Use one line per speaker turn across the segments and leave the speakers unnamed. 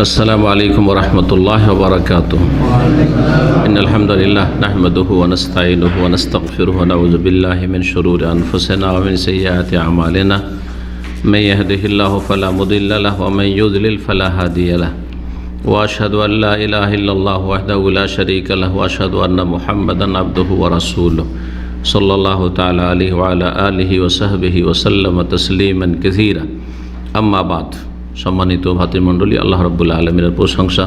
السلام عليكم ورحمة الله وبركاته. إن الحمد لله نحمده ونستعينه ونستغفره ونعوذ بالله من شرور أنفسنا ومن سيئات أعمالنا من يهده الله فلا مضل له ومن يضلل فلا هادي له وأشهد أن لا إله إلا الله وحده لا شريك له وأشهد أن محمدا عبده ورسوله صلى الله تعالى عليه وعلى آله وصحبه وسلم تسليما كثيرا. أما بعد, সম্মানিত ভাতৃমণ্ডলী, আল্লাহ রাব্বুল আলামিনের প্রশংসা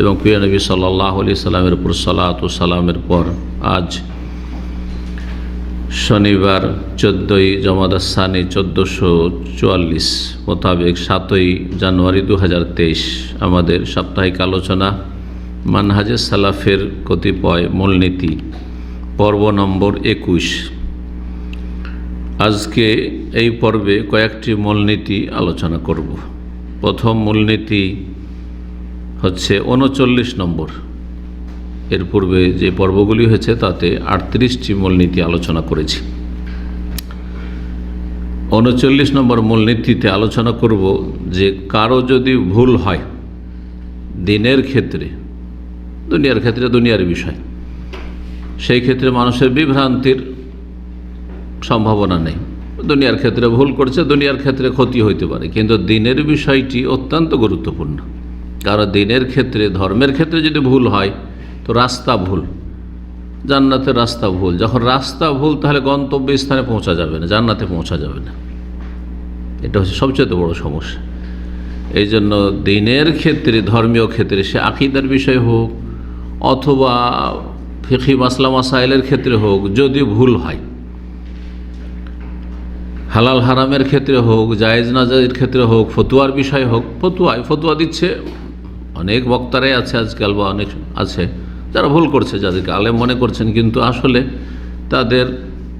এবং প্রিয় নবী সাল্লাল্লাহু আলাইহি সাল্লামের উপর সালাত ও সালামের পর আজ শনিবার 14ই জমাদাস সানি 1444 মোতাবেক 7ই জানুয়ারি 2023 আমাদের সাপ্তাহিক আলোচনা মানহাজে সালাফের কতিপয় মূলনীতি পর্ব নম্বর 21। আজকে এই পর্বে কয়েকটি মূলনীতি আলোচনা করব। প্রথম মূলনীতি হচ্ছে 39 নম্বর। এর পূর্বে যে পর্বগুলি হয়েছে তাতে 38টি মূলনীতি আলোচনা করেছি। 39 নম্বর মূলনীতিতে আলোচনা করব যে কারো যদি ভুল হয় দিনের ক্ষেত্রে, দুনিয়ার ক্ষেত্রে দুনিয়ার বিষয়, সেই ক্ষেত্রে মানুষের বিভ্রান্তির সম্ভাবনা নেই। দুনিয়ার ক্ষেত্রে ভুল করছে, দুনিয়ার ক্ষেত্রে ক্ষতি হইতে পারে, কিন্তু দিনের বিষয়টি অত্যন্ত গুরুত্বপূর্ণ। কারণ দিনের ক্ষেত্রে, ধর্মের ক্ষেত্রে যদি ভুল হয় তো রাস্তা ভুল, জান্নাতের রাস্তা ভুল। যখন রাস্তা ভুল তাহলে গন্তব্য স্থানে পৌঁছা যাবে না, জান্নাতে পৌঁছা যাবে না। এটা হচ্ছে সবচেয়ে বড় সমস্যা। এই জন্য দিনের ক্ষেত্রে, ধর্মীয় ক্ষেত্রে, সে আকীদার বিষয় হোক অথবা ফিকহি মাসলা মাসাইলের ক্ষেত্রে হোক, যদি ভুল হয়, হালাল হারামের ক্ষেত্রে হোক, জায়েজ না জায়েজের ক্ষেত্রে হোক, ফতুয়ার বিষয় হোক, ফতুয়া দিচ্ছে অনেক বক্তারাই আছে আজকাল, বা অনেক আছে যারা ভুল করছে, যাদেরকে আলেম মনে করছেন, কিন্তু আসলে তাদের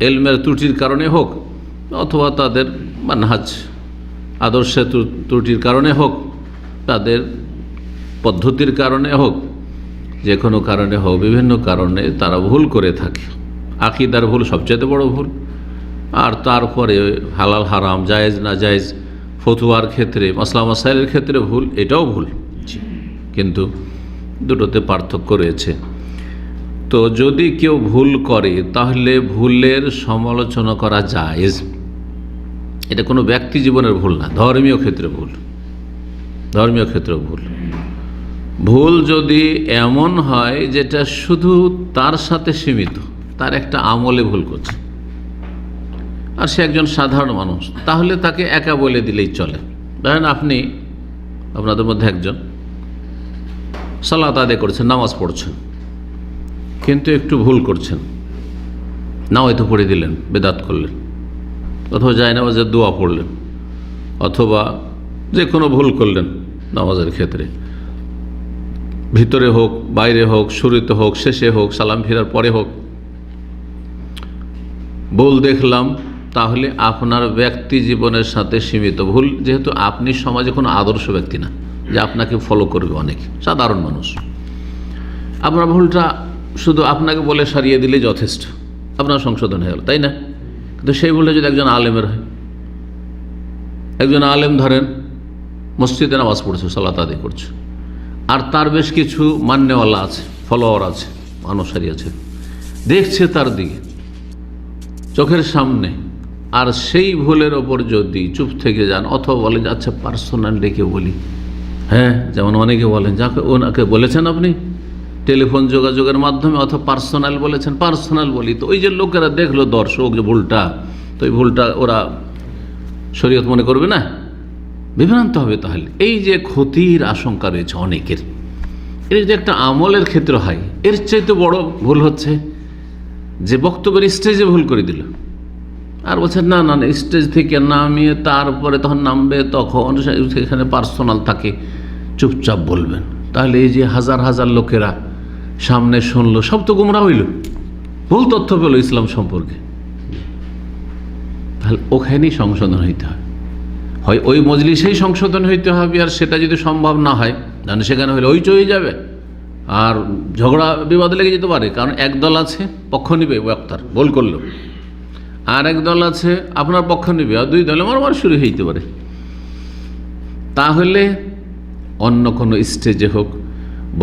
এলমের ত্রুটির কারণে হোক অথবা তাদের মানহাজ আদর্শের ত্রুটির কারণে হোক, তাদের পদ্ধতির কারণে হোক, যে কোনো কারণে হোক, বিভিন্ন কারণে তারা ভুল করে থাকে। আকীদার ভুল সবচেয়ে বড় ভুল, আর তারপরে হালাল হারাম, জায়েজ না জায়েজ, ফতুয়ার ক্ষেত্রে, মাসলা মাসাইলের ক্ষেত্রে ভুল, এটাও ভুল। কিন্তু দুটোতে পার্থক্য রয়েছে। তো যদি কেউ ভুল করে তাহলে ভুলের সমালোচনা করা জায়েজ। এটা কোনো ব্যক্তি জীবনের ভুল না, ধর্মীয় ক্ষেত্রে ভুল। ধর্মীয় ক্ষেত্রে ভুল, ভুল যদি এমন হয় যেটা শুধু তার সাথে সীমিত, তার একটা আমলে ভুল করছে আর সে একজন সাধারণ মানুষ, তাহলে তাকে একা বলে দিলেই চলে। ধরেন আপনি, আপনাদের মধ্যে একজন সালাত আদায় করছেন, নামাজ পড়ছেন, কিন্তু একটু ভুল করছেন, না হয়তো পড়ে দিলেন, বেদাত করলেন, অথবা যায় নামাজের দোয়া পড়লেন, অথবা যে কোনো ভুল করলেন নামাজের ক্ষেত্রে, ভিতরে হোক বাইরে হোক, শুরুতে হোক শেষে হোক, সালাম ফেরার পরে হোক, ভুল দেখলাম, তাহলে আপনার ব্যক্তি জীবনের সাথে সীমিত ভুল। যেহেতু আপনি সমাজে কোনো আদর্শ ব্যক্তি না যে আপনাকে ফলো করবে, অনেক সাধারণ মানুষ, আপনার ভুলটা শুধু আপনাকে বলে সারিয়ে দিলে যথেষ্ট, আপনার সংশোধন হয়ে গেল, তাই না? কিন্তু সেই ভুলটা যদি একজন আলেমের হয়, একজন আলেম ধরেন মসজিদে নামাজ পড়ছে, সালাত আদায় করছে, আর তার বেশ কিছু মান্যওয়ালা আছে, ফলোয়ার আছে, অনুসারী আছে, দেখছে তার দিকে চোখের সামনে, আর সেই ভুলের ওপর যদি চুপ থেকে যান অথবা বলেন যে আচ্ছা পার্সোনাল ডেকে বলি, হ্যাঁ, যেমন অনেকে বলেন যাকে ওনাকে বলেছেন আপনি টেলিফোন যোগাযোগের মাধ্যমে, অথবা পার্সোনাল বলেছেন, পার্সোনাল বলি, তো ওই যে লোকেরা দেখলো, দর্শক, যে ভুলটা, তো এই ভুলটা ওরা শরীয়ত মনে করবে না, বিভ্রান্ত হবে। তাহলে এই যে ক্ষতির আশঙ্কা রয়েছে অনেকের, এর যদি একটা আমলের ক্ষেত্রে হয়, এর চাইতে বড় ভুল হচ্ছে যে বক্তব্যের স্টেজে ভুল করে দিল, আর বলছেন না না না, স্টেজ থেকে নামিয়ে তারপরে তখন নামবে, তখন সেখানে পার্সোনাল থাকে, চুপচাপ বলবেন। তাহলে এই যে হাজার হাজার লোকেরা সামনে শুনলো, সব তো গুমরাহ হইল, ভুল তথ্য পেল ইসলাম সম্পর্কে। তাহলে ওখানেই সংশোধন হইতে হয়, হয় ওই মজলিসেই সংশোধন হইতে হবে, আর সেটা যদি সম্ভব না হয়, তাহলে সেখানে হলে ওই চলে যাবে, আর ঝগড়া বিবাদ লেগে যেতে পারে। কারণ একদল আছে পক্ষ নিবে বক্তার, ভুল করলো, আর এক দল আছে আপনার পক্ষ নিবে, আর দুই দলে মারামারি শুরু হইতে পারে। তাহলে অন্য কোনো স্টেজে হোক,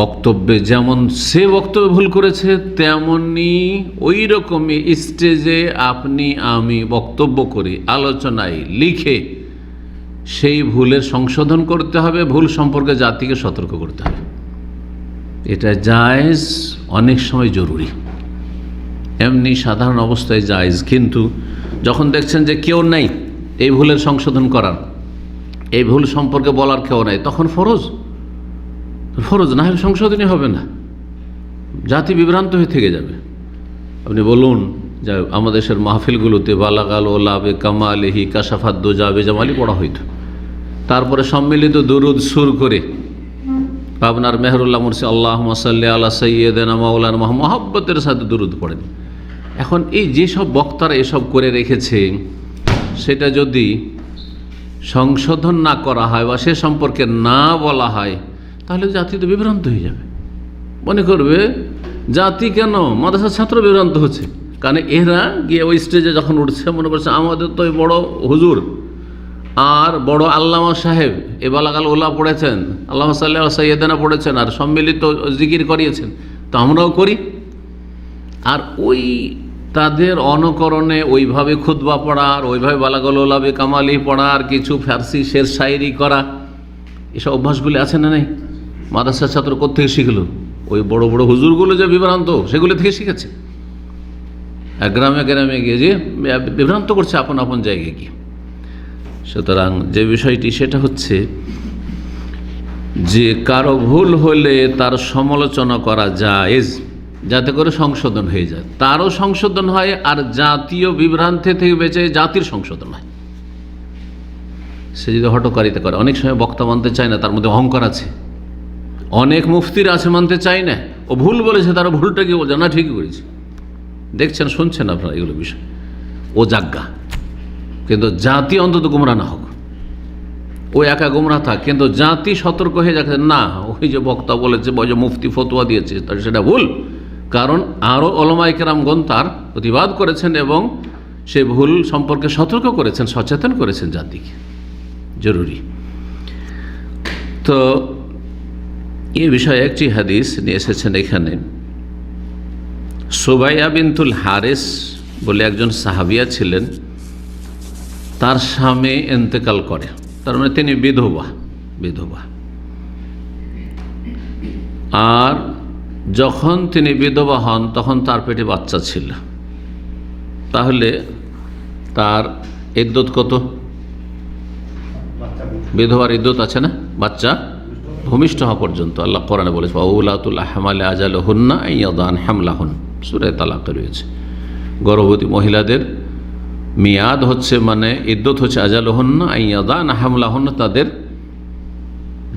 বক্তব্যে যেমন সে বক্তব্য ভুল করেছে, তেমনি ওই রকমই স্টেজে আপনি আমি বক্তব্য করি, আলোচনায় লিখে সেই ভুলের সংশোধন করতে হবে, ভুল সম্পর্কে জাতিকে সতর্ক করতে হবে। এটা জায়েজ, অনেক সময় জরুরি। এমনি সাধারণ অবস্থায় জায়েজ, কিন্তু যখন দেখছেন যে কেউ নাই এই ভুলের সংশোধন করার, এই ভুল সম্পর্কে বলার কেউ নাই, তখন ফরজ না হলে সংশোধনই হবে না, জাতি বিভ্রান্ত হয়ে থেকে যাবে। আপনি বলুন যে আমাদের দেশের মাহফিলগুলোতে বালাগাল ওলাবে কামালেহি কাশাফাদ্দ যাবে জামালি পড়া হইতো, তারপরে সম্মিলিত দুরুদ সুর করে পাবনার মেহরুল্লাহ মুর্শি আল্লাহুম্মা সাল্লি আলা সাইয়্যিদিনা মাওলানা মুহাম্মদের সাথে দুরুদ পড়েন। এখন এই যেসব বক্তারা এসব করে রেখেছে, সেটা যদি সংশোধন না করা হয় বা সে সম্পর্কে না বলা হয়, তাহলে জাতি তো বিভ্রান্ত হয়ে যাবে। মনে করবে জাতি কেন, মাদ্রাসার ছাত্র বিভ্রান্ত হচ্ছে, কারণ এরা গিয়ে ওই স্টেজে যখন উঠছে মনে করছে আমাদের তো ওই বড় হুজুর আর বড় আল্লামা সাহেব এ বালাগাল ওলা পড়েছেন, আল্লাহুম্মা সাল্লি আলা সাইয়্যিদিনা পড়েছেন আর সম্মিলিত জিকির করিয়েছেন, তো আমরাও করি। আর ওই তাদের অনুকরণে ওইভাবে খুতবা পড়া, আর ওইভাবে বালাগাল ওলাবে কামালি পড়া, আর কিছু ফার্সি শের শায়েরি করা, এসব অভ্যাসগুলি আছে না নেই? মাদ্রাসার ছাত্র কোত্থেকে শিখলো? ওই বড় বড় হুজুরগুলো যে বিভ্রান্ত, সেগুলো থেকে শিখেছে। গ্রামে গ্রামে গিয়ে যে বিভ্রান্ত করছে আপন আপন জায়গায় গিয়ে। সুতরাং যে বিষয়টি সেটা হচ্ছে যে কারো ভুল হলে তার সমালোচনা করা জায়েজ, যাতে করে সংশোধন হয়ে যায়, তারও সংশোধন হয়, আর জাতীয় বিভ্রান্তি থেকে বেঁচে জাতির সংশোধন হয়। সে যদি হটকারিতা করে, অনেক সময় বক্তা মানতে চায় না, তার মধ্যে অহংকার আছে। অনেক মুফতিরা আছে মানতে চায় না, ও ভুল বলেছে, তারা ভুলটা কি বলছে না ঠিকই করেছে। দেখছেন শুনছেন আপনারা এগুলো বিষয়, ও জাগ্গা, কিন্তু জাতি অন্তত গুমরা না হোক। ও একা গুমরা থাক, কিন্তু জাতি সতর্ক হয়ে যাচ্ছে, না ওই যে বক্তা বলেছে, ওই যে মুফতি ফতোয়া দিয়েছে, তাহলে সেটা ভুল। কারণ আরও ওলামায়ে কেরামগণ তার প্রতিবাদ করেছেন এবং সে ভুল সম্পর্কে সতর্ক করেছেন, সচেতন করেছেন জাতিকে। জরুরি। তো এই বিষয়ে একটি হাদিস নিয়ে এসেছেন এখানে। সুবাইয়া বিনতুল হারিস বলে একজন সাহাবিয়া ছিলেন, তার স্বামী ইন্তেকাল করে, তার মানে তিনি বিধবা। আর যখন তিনি বিধবা হন তখন তার পেটে বাচ্চা ছিল। তাহলে তার ইদ্যত কত? বিধবার ইদ্যত আছে না, বাচ্চা ভূমিষ্ঠ হওয়া পর্যন্ত। আল্লাহ কোরআনে বলেছে ওয়াউলাতুল আহমালি আজালুহুন্না আইয়াদান হামলাহুন, সূরা তালাকে রয়েছে। গর্ভবতী মহিলাদের মেয়াদ হচ্ছে, মানে ইদ্যত হচ্ছে আজালুহুন্না আইয়াদান হামলাহুন্না, তাদের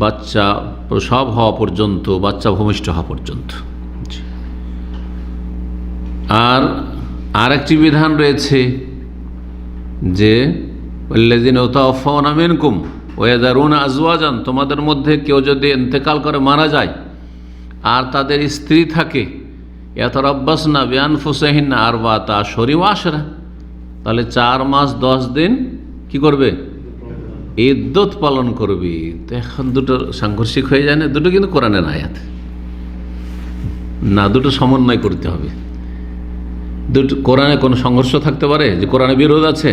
বাচ্চা প্রসব হওয়া পর্যন্ত, বাচ্চা ভূমিষ্ঠ হওয়া পর্যন্ত। আর একটি বিধান রয়েছে যে ওয়াল্লাযিনা ইউতাওয়াফাউনা মিনকুম ওয়া ইয়াযারুনা আজওয়াজান, তোমাদের মধ্যে কেউ যদি ইন্তেকাল করে মারা যায় আর তাদের স্ত্রী থাকে, ইয়াতারাব্বাসনা বিআনফুসিহিন্না আরবাআতা আশহুরিন ওয়া আশরা, তাহলে 4 মাস 10 দিন কি করবে? ইদ্যত পালন করবে। তো এখন দুটো সাংঘর্ষিক হয়ে যায় না? দুটো কিন্তু কোরআনের আয়াত না, দুটো সমন্বয় করতে হবে। দুটো কোরআনে কোনো সংঘর্ষ থাকতে পারে যে কোরআনে বিরোধ আছে?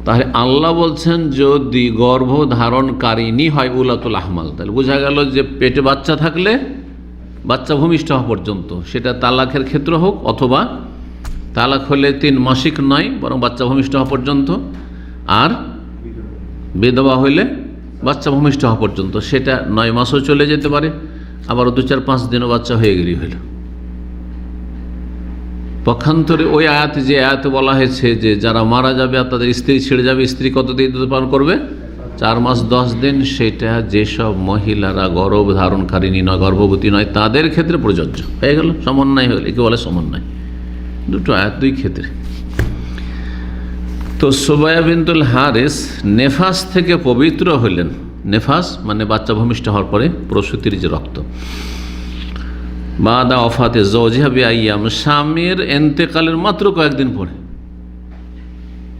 তাহলে আল্লাহ বলছেন যদি গর্ভধারণকারিণী হয় উলাতুল আহমাল, তাহলে বোঝা গেল যে পেটে বাচ্চা থাকলে বাচ্চা ভূমিষ্ঠ হওয়া পর্যন্ত, সেটা তালাকের ক্ষেত্র হোক অথবা তালাক হলে 3 মাসিক নয় বরং বাচ্চা ভূমিষ্ঠ হওয়া পর্যন্ত, আর বিধবা হইলে বাচ্চা ভূমিষ্ঠ হওয়া পর্যন্ত, সেটা 9 মাসও চলে যেতে পারে, আবার 2-4-5 দিনও বাচ্চা হয়ে গেলেই হইল। পক্ষান্তরে ওই আয়াতে যে আয়াতে বলা হয়েছে যে যারা মারা যাবে আর তাদের স্ত্রী ছেড়ে যাবে, স্ত্রী কতদিন ইদ্যত পালন করবে? 4 মাস 10 দিন। সেটা যেসব মহিলারা গর্ভধারণকারিণী নয়, গর্ভবতী নয়, তাদের ক্ষেত্রে প্রযোজ্য হয়ে গেল। সমন্বয় হলে একে বলে সমন্বয়, দুটো আয়াত দুই ক্ষেত্রে। তো সুবাইয়া বিনতুল হারিস নেফাস থেকে পবিত্র হলেন। নেফাস মানে বাচ্চা ভূমিষ্ঠ হওয়ার পরে প্রসূতির যে রক্ত। বাদা ওফাতে জওজিহা বিআইয়াম, স্বামীর ইন্তেকালের মাত্র কয়েকদিন পরে,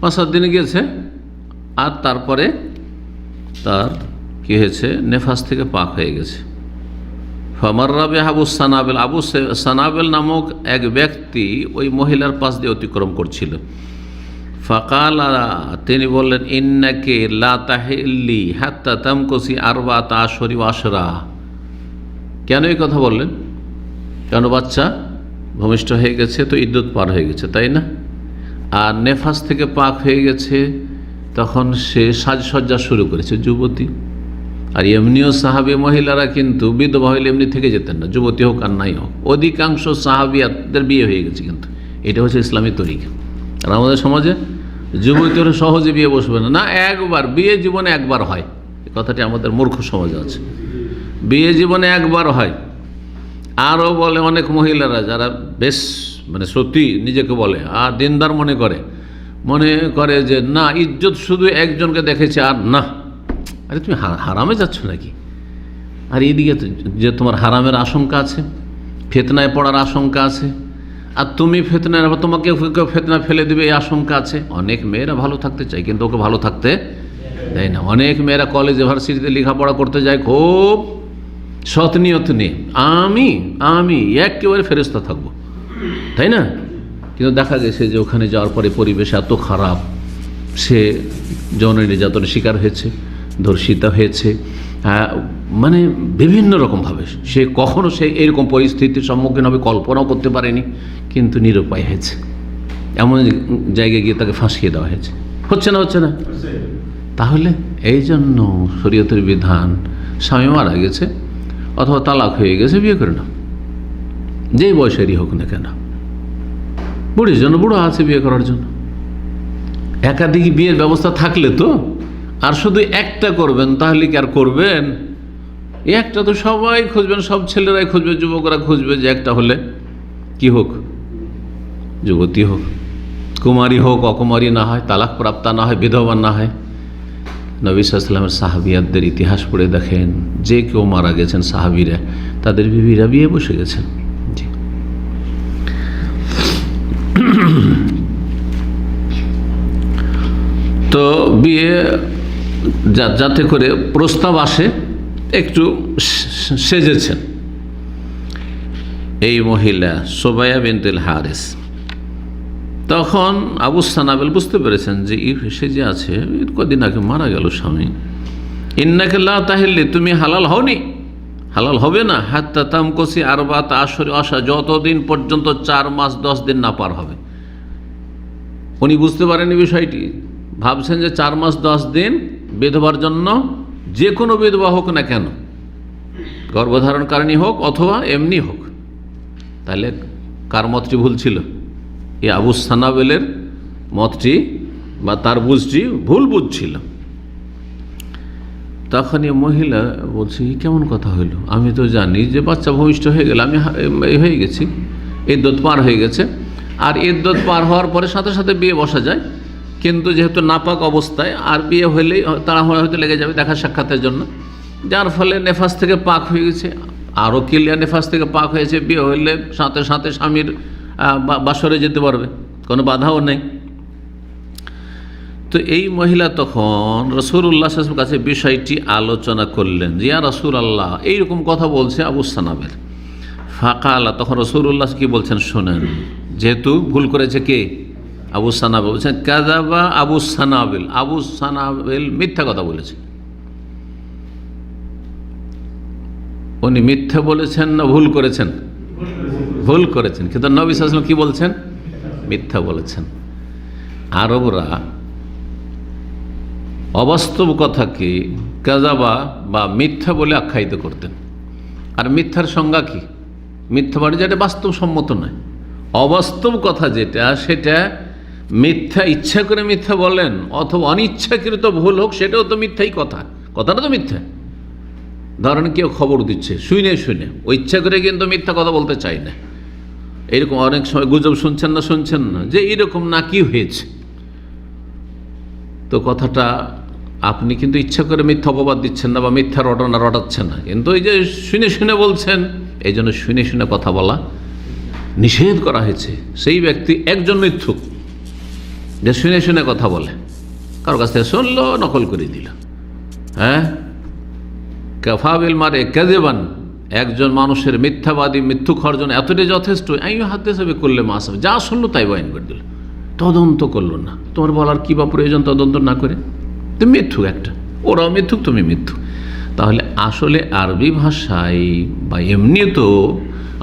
5-7 দিন গিয়েছে, আর তারপরে তার কি কি হয়েছে, নেফাস থেকে পাক হয়ে গেছে। ফামাররা বিহা আবু সানাবেল, আবু সানাবেল নামক এক ব্যক্তি ওই মহিলার পাশ দিয়ে অতিক্রম করছিল। ফাকালা, তিনি বললেন, ইন্নাকে লা তাহিল্লি হাত্তা তামকুসি আরবাত আশরি আশরা। কেন এই কথা বললেন? কেন? বাচ্চা ভূমিষ্ঠ হয়ে গেছে, তো ইদ্যুৎ পার হয়ে গেছে, তাই না? আর নেফাস থেকে পাক হয়ে গেছে, তখন সে সাজসজ্জা শুরু করেছে, যুবতী। আর এমনিও সাহাবী মহিলারা কিন্তু বিধবা হইলে এমনি থেকে যেতেন না, যুবতী হোক আর নাই হোক। অধিকাংশ সাহাবিয়াদের বিয়ে হয়ে গেছে, কিন্তু এটা হচ্ছে ইসলামী তরিকা। আর আমাদের সমাজে যুবতীরা সহজে বিয়ে বসবে না, না একবার বিয়ে জীবনে একবার হয়, এই কথাটি আমাদের মূর্খ সমাজে আছে। বিয়ে জীবনে একবার হয়। আরও বলে অনেক মহিলারা, যারা বেশ মানে সত্যি নিজেকে বলে আর দিনদার মনে করে যে না, ইজ্জত শুধু একজনকে দেখেছে আর না। আরে তুমি হারামে যাচ্ছ নাকি? আর এইদিকে যে তোমার হারামের আশঙ্কা আছে, ফিতনায় পড়ার আশঙ্কা আছে, আর তুমি ফিতনায়, তোমাকে কেউ ফিতনা ফেলে দেবে এই আশঙ্কা আছে। অনেক মেয়েরা ভালো থাকতে চায়, কিন্তু ওকে ভালো থাকতে দেয় না। অনেক মেয়েরা কলেজে ভার্সিটিতে লেখাপড়া করতে যায় খুব সৎ নিয়ত নিয়ে, আমি একেবারে ফেরেশতা থাকবো, তাই না? কিন্তু দেখা গেছে যে ওখানে যাওয়ার পরে পরিবেশ এত খারাপ, সে যৌন নির্যাতনের শিকার হয়েছে, ধর্ষিতা হয়েছে, মানে বিভিন্ন রকমভাবে সে কখনো সে এরকম পরিস্থিতির সম্মুখীন হবে কল্পনাও করতে পারেনি, কিন্তু নিরুপায় হয়েছে। এমন জায়গায় গিয়ে তাকে ফাঁসিয়ে দেওয়া হয়েছে। হচ্ছে না? তাহলে এই জন্য শরীয়তের বিধান, স্বামী মারা গেছে অথবা তালাক হয়ে গেছে, বিয়ে করে নাও, যেই বয়সেরই হোক না কেন। বুড়ির জন্য বুড়ো আছে বিয়ে করার জন্য। একাধিক বিয়ের ব্যবস্থা থাকলে তো, আর শুধু একটা করবেন তাহলে কি আর করবেন? একটা তো সবাই খুঁজবেন, সব ছেলেরাই খুঁজবে, যুবকরা খুঁজবে যে একটা হলে কি হোক, যুবতী হোক, কুমারী হোক, অকুমারী না হয়, তালাক প্রাপ্তা না হয়, বিধবা না হয়। নবী সাল্লাল্লাহু আলাইহি ওয়াসাল্লামের সাহাবিয়াতদের ইতিহাস পড়ে দেখেন, যে কেউ মারা গেছেন সাহাবীরা, তাদের বিবিরা বিয়ে বসে গেছেন। জি। তো বিয়ে যাতে করে প্রস্তাব আসে, একটু সেজেছেন এই মহিলা সুবাইয়া বিনতুল হারিস। তখন আবু সানাবেল বুঝতে পেরেছেন যে সেজে আছে, কদিন আগে মারা গেল স্বামী। ইন্নাকা লা তাহিল্লি, তুমি হালাল হওনি, হালাল হবে না, হাত্তা তামকুসি আরবাত আশরি আশা, যতদিন পর্যন্ত 4 মাস 10 দিন না পার হবে। উনি বুঝতে পারেননি বিষয়টি, ভাবছেন যে 4 মাস 10 দিন বিধবার জন্য, যে কোনো বিধবা হোক না কেন, গর্ভধারণকারিণী হোক অথবা এমনি হোক। তাহলে কার মতটি ভুল ছিল? এই আবু সানাবেলের মতটি বা তার বুঝটি ভুল বুঝছিল। তখন এই মহিলা বলছে, কেমন কথা হইল? আমি তো জানি যে বাচ্চা ভূমিষ্ঠ হয়ে গেলে আমি হয়ে গেছি, ইদ্যত পার হয়ে গেছে, আর ইদ্যত পার হওয়ার পরে সাথে সাথে বিয়ে বসা যায়, কিন্তু যেহেতু নাপাক অবস্থায় আর বিয়ে হলেই তাড়াহুড়া হয়তো লেগে যাবে দেখা সাক্ষাতের জন্য, যার ফলে নেফাস থেকে পাক হয়ে গেছে। আরও ক্লিয়ার, নেফাস থেকে পাক হয়েছে, বিয়ে হইলে সাথে সাথে স্বামীর বাসরে যেতে পারবে, কোনো বাধাও নেই। তো এই মহিলা তখন রাসূলুল্লাহ সাল্লাল্লাহু আলাইহি ওয়াসাল্লামের কাছে বিষয়টি আলোচনা করলেন, যে ইয়া রাসূলুল্লাহ, এইরকম কথা বলছে আবু সানাবেল। ফাকালা, তখন রাসূলুল্লাহ কি বলছেন শোনেন, যেহেতু ভুল করেছে কে? আবু সানাবেল। বলছেন কাযাবা আবু সানাবেল, আবু সানাবেল মিথ্যা কথা বলেছে। উনি মিথ্যা বলেছেন না ভুল করেছেন? ভুল করেছেন। কিন্তু নবী সাল্লাল্লাহু আলাইহি ওয়াসাল্লাম কি বলছেন? মিথ্যা বলেছেন। আরবরা অবাস্তব কথাকে কাযাবা বা মিথ্যা বলে আখ্যায়িত করতেন। আর মিথ্যার সংজ্ঞা কি? মিথ্যা মানে যেটা বাস্তবসম্মত নয়, অবাস্তব কথা যেটা, সেটা মিথ্যা, ইচ্ছা করে মিথ্যা বলেন অথবা অনিচ্ছাকৃত ভুল হোক, সেটাও তো মিথ্যাই কথা, কথাটা তো মিথ্যা। ধরেন কেউ খবর দিচ্ছে, শুনে ও ইচ্ছা করে কিন্তু মিথ্যা কথা বলতে চাই না। এরকম অনেক সময় গুজব শুনছেন না, যে এরকম না কি হয়েছে, তো কথাটা আপনি কিন্তু ইচ্ছা করে মিথ্যা অপবাদ দিচ্ছেন না বা মিথ্যা রটনা রটাচ্ছেন না, কিন্তু এই যে শুনে বলছেন, এই জন্য শুনে কথা বলা নিষেধ করা হয়েছে। সেই ব্যক্তি একজন মিথ্যুক, যে শুনে কথা বলে, কারোর কাছ থেকে শুনলো নকল করে দিল, হ্যাঁ, কাফা বিল মারই কাযিবান, একজন মানুষের মিথ্যাবাদী মৃত্যু খাওয়ার জন্য এতটাই যথেষ্ট। আইয়ু হাতে সবে করলে মাস যা শুনলো তাই বয়ান করে দিল, তদন্ত করলো না। তোমার বলার কী বা প্রয়োজন তদন্ত না করে? তুমি মিথ্যুক একটা, ওরাও মিথ্যুক, তুমি মিথ্যুক। তাহলে আসলে আরবি ভাষায় বা এমনি তো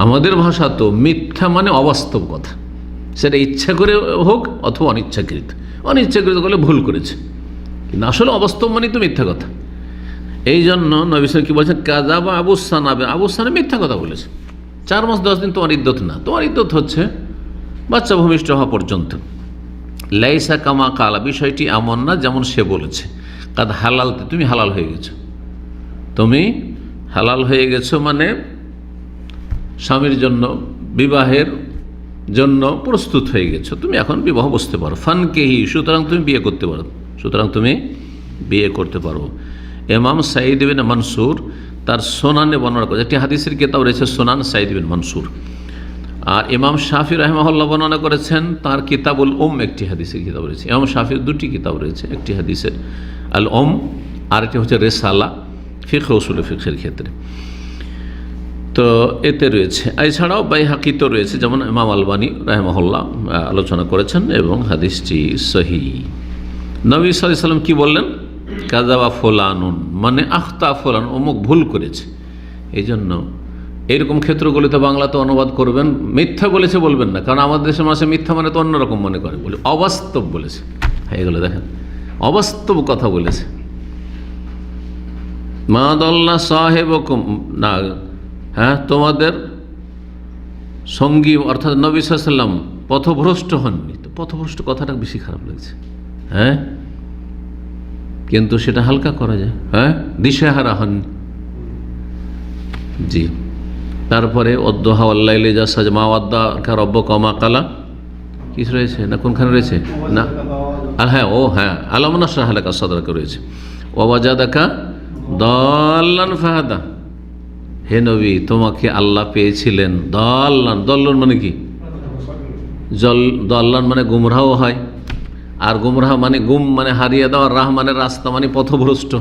আমাদের ভাষা তো মিথ্যা মানে অবাস্তব কথা, সেটা ইচ্ছা করে হোক অথবা অনিচ্ছাকৃত। অনিচ্ছাকৃত করলে ভুল করেছে, কিন্তু আসলে অবাস্তব মানে তো মিথ্যা কথা। এই জন্য নবী সাল্লাল্লাহু আলাইহি ওয়াসাল্লাম কি বলছেন, কাযাবা আবু সানাবে, আবু সানা মিথ্যা কথা বলেছে। 4 মাস 10 দিন তোমার ইদ্যত না, তোমার ইদ্যত হচ্ছে বাচ্চা ভূমিষ্ঠ হওয়া পর্যন্ত। লাইসা কামা কালা, বিষয়টি এমন না যেমন সে বলেছে। কাদ হালালতে, তুমি হালাল হয়ে গেছো, তুমি হালাল হয়ে গেছো মানে স্বামীর জন্য বিবাহের জন্য প্রস্তুত হয়ে গেছো, তুমি এখন বিবাহ বসতে পারো। ফানকেহি, সুতরাং তুমি বিয়ে করতে পারো, সুতরাং তুমি বিয়ে করতে পারো। ইমাম সাঈদ বিন মানসুর তার সোনানে বর্ণনা করেছে, একটি হাদিসের কিতাব রয়েছে সোনান সাঈদ বিন মানসুর। আর ইমাম শাফি রাহিমাহুল্লাহ বর্ণনা করেছেন তার কিতাবুল একটি হাদিসের কিতাব রয়েছে। ইমাম শাফির 2টি কিতাব রয়েছে, একটি হাদিসের আল আর একটি হচ্ছে রেসালা ফিকহ উসুল ফিকহের ক্ষেত্রে। তো এতে রয়েছে, এছাড়াও বাইহাকিতে রয়েছে, যেমন ইমাম আলবানী রাহিমাহুল্লাহ আলোচনা করেছেন এবং হাদিসটি সহিহ। নবী সাল্লাল্লাহু আলাইহি ওয়াসাল্লাম কি বললেন, কাযাবা ফুলানুন মানে আখতা ফুলান, অমুক ভুল করেছে। এই জন্য এইরকম ক্ষেত্রগুলিতে বাংলাতে অনুবাদ করবেন, মিথ্যা বলেছে বলবেন না, কারণ আমাদের দেশের মানুষ মিথ্যা মানে তো অন্যরকম মনে করে, বলে অবাস্তব বলেছে। হ্যাঁ, এগুলো দেখেন অবাস্তব কথা বলেছে। মা দল্লা সাহেবকুম না, হ্যাঁ তোমাদের সঙ্গী অর্থাৎ নবী সাল্লাল্লাহু আলাইহি ওয়াসাল্লাম পথভ্রষ্ট হননি। তো পথভ্রষ্ট কথাটা বেশি খারাপ লাগছে, হ্যাঁ, কিন্তু সেটা হালকা করা যায়, হ্যাঁ, দিশেহারা হননি। জি, তারপরে অদ্দোহা আল্লাইলে যা সাজ মা ওয়াদ্দা কা রব্বুকা মা কালা, কিছু রয়েছে না, কোনখানে রয়েছে না, আর হ্যাঁ ও হ্যাঁ আলাম নাশরাহ লাকা সাদরাকা রয়েছে, ওয়া ওয়াজাদাকা দাল্লান ফাহাদা, হে নবী তোমাকে আল্লাহ পেয়েছিলেন দাল্লান, দল্লন মানে কি, দাল্লান মানে গুমরাহ হয়, আর গুমরাহ মানে গুম মানে হারিয়ে দেওয়া, রাহ মানে রাস্তা মানে পথভ্রষ্ট।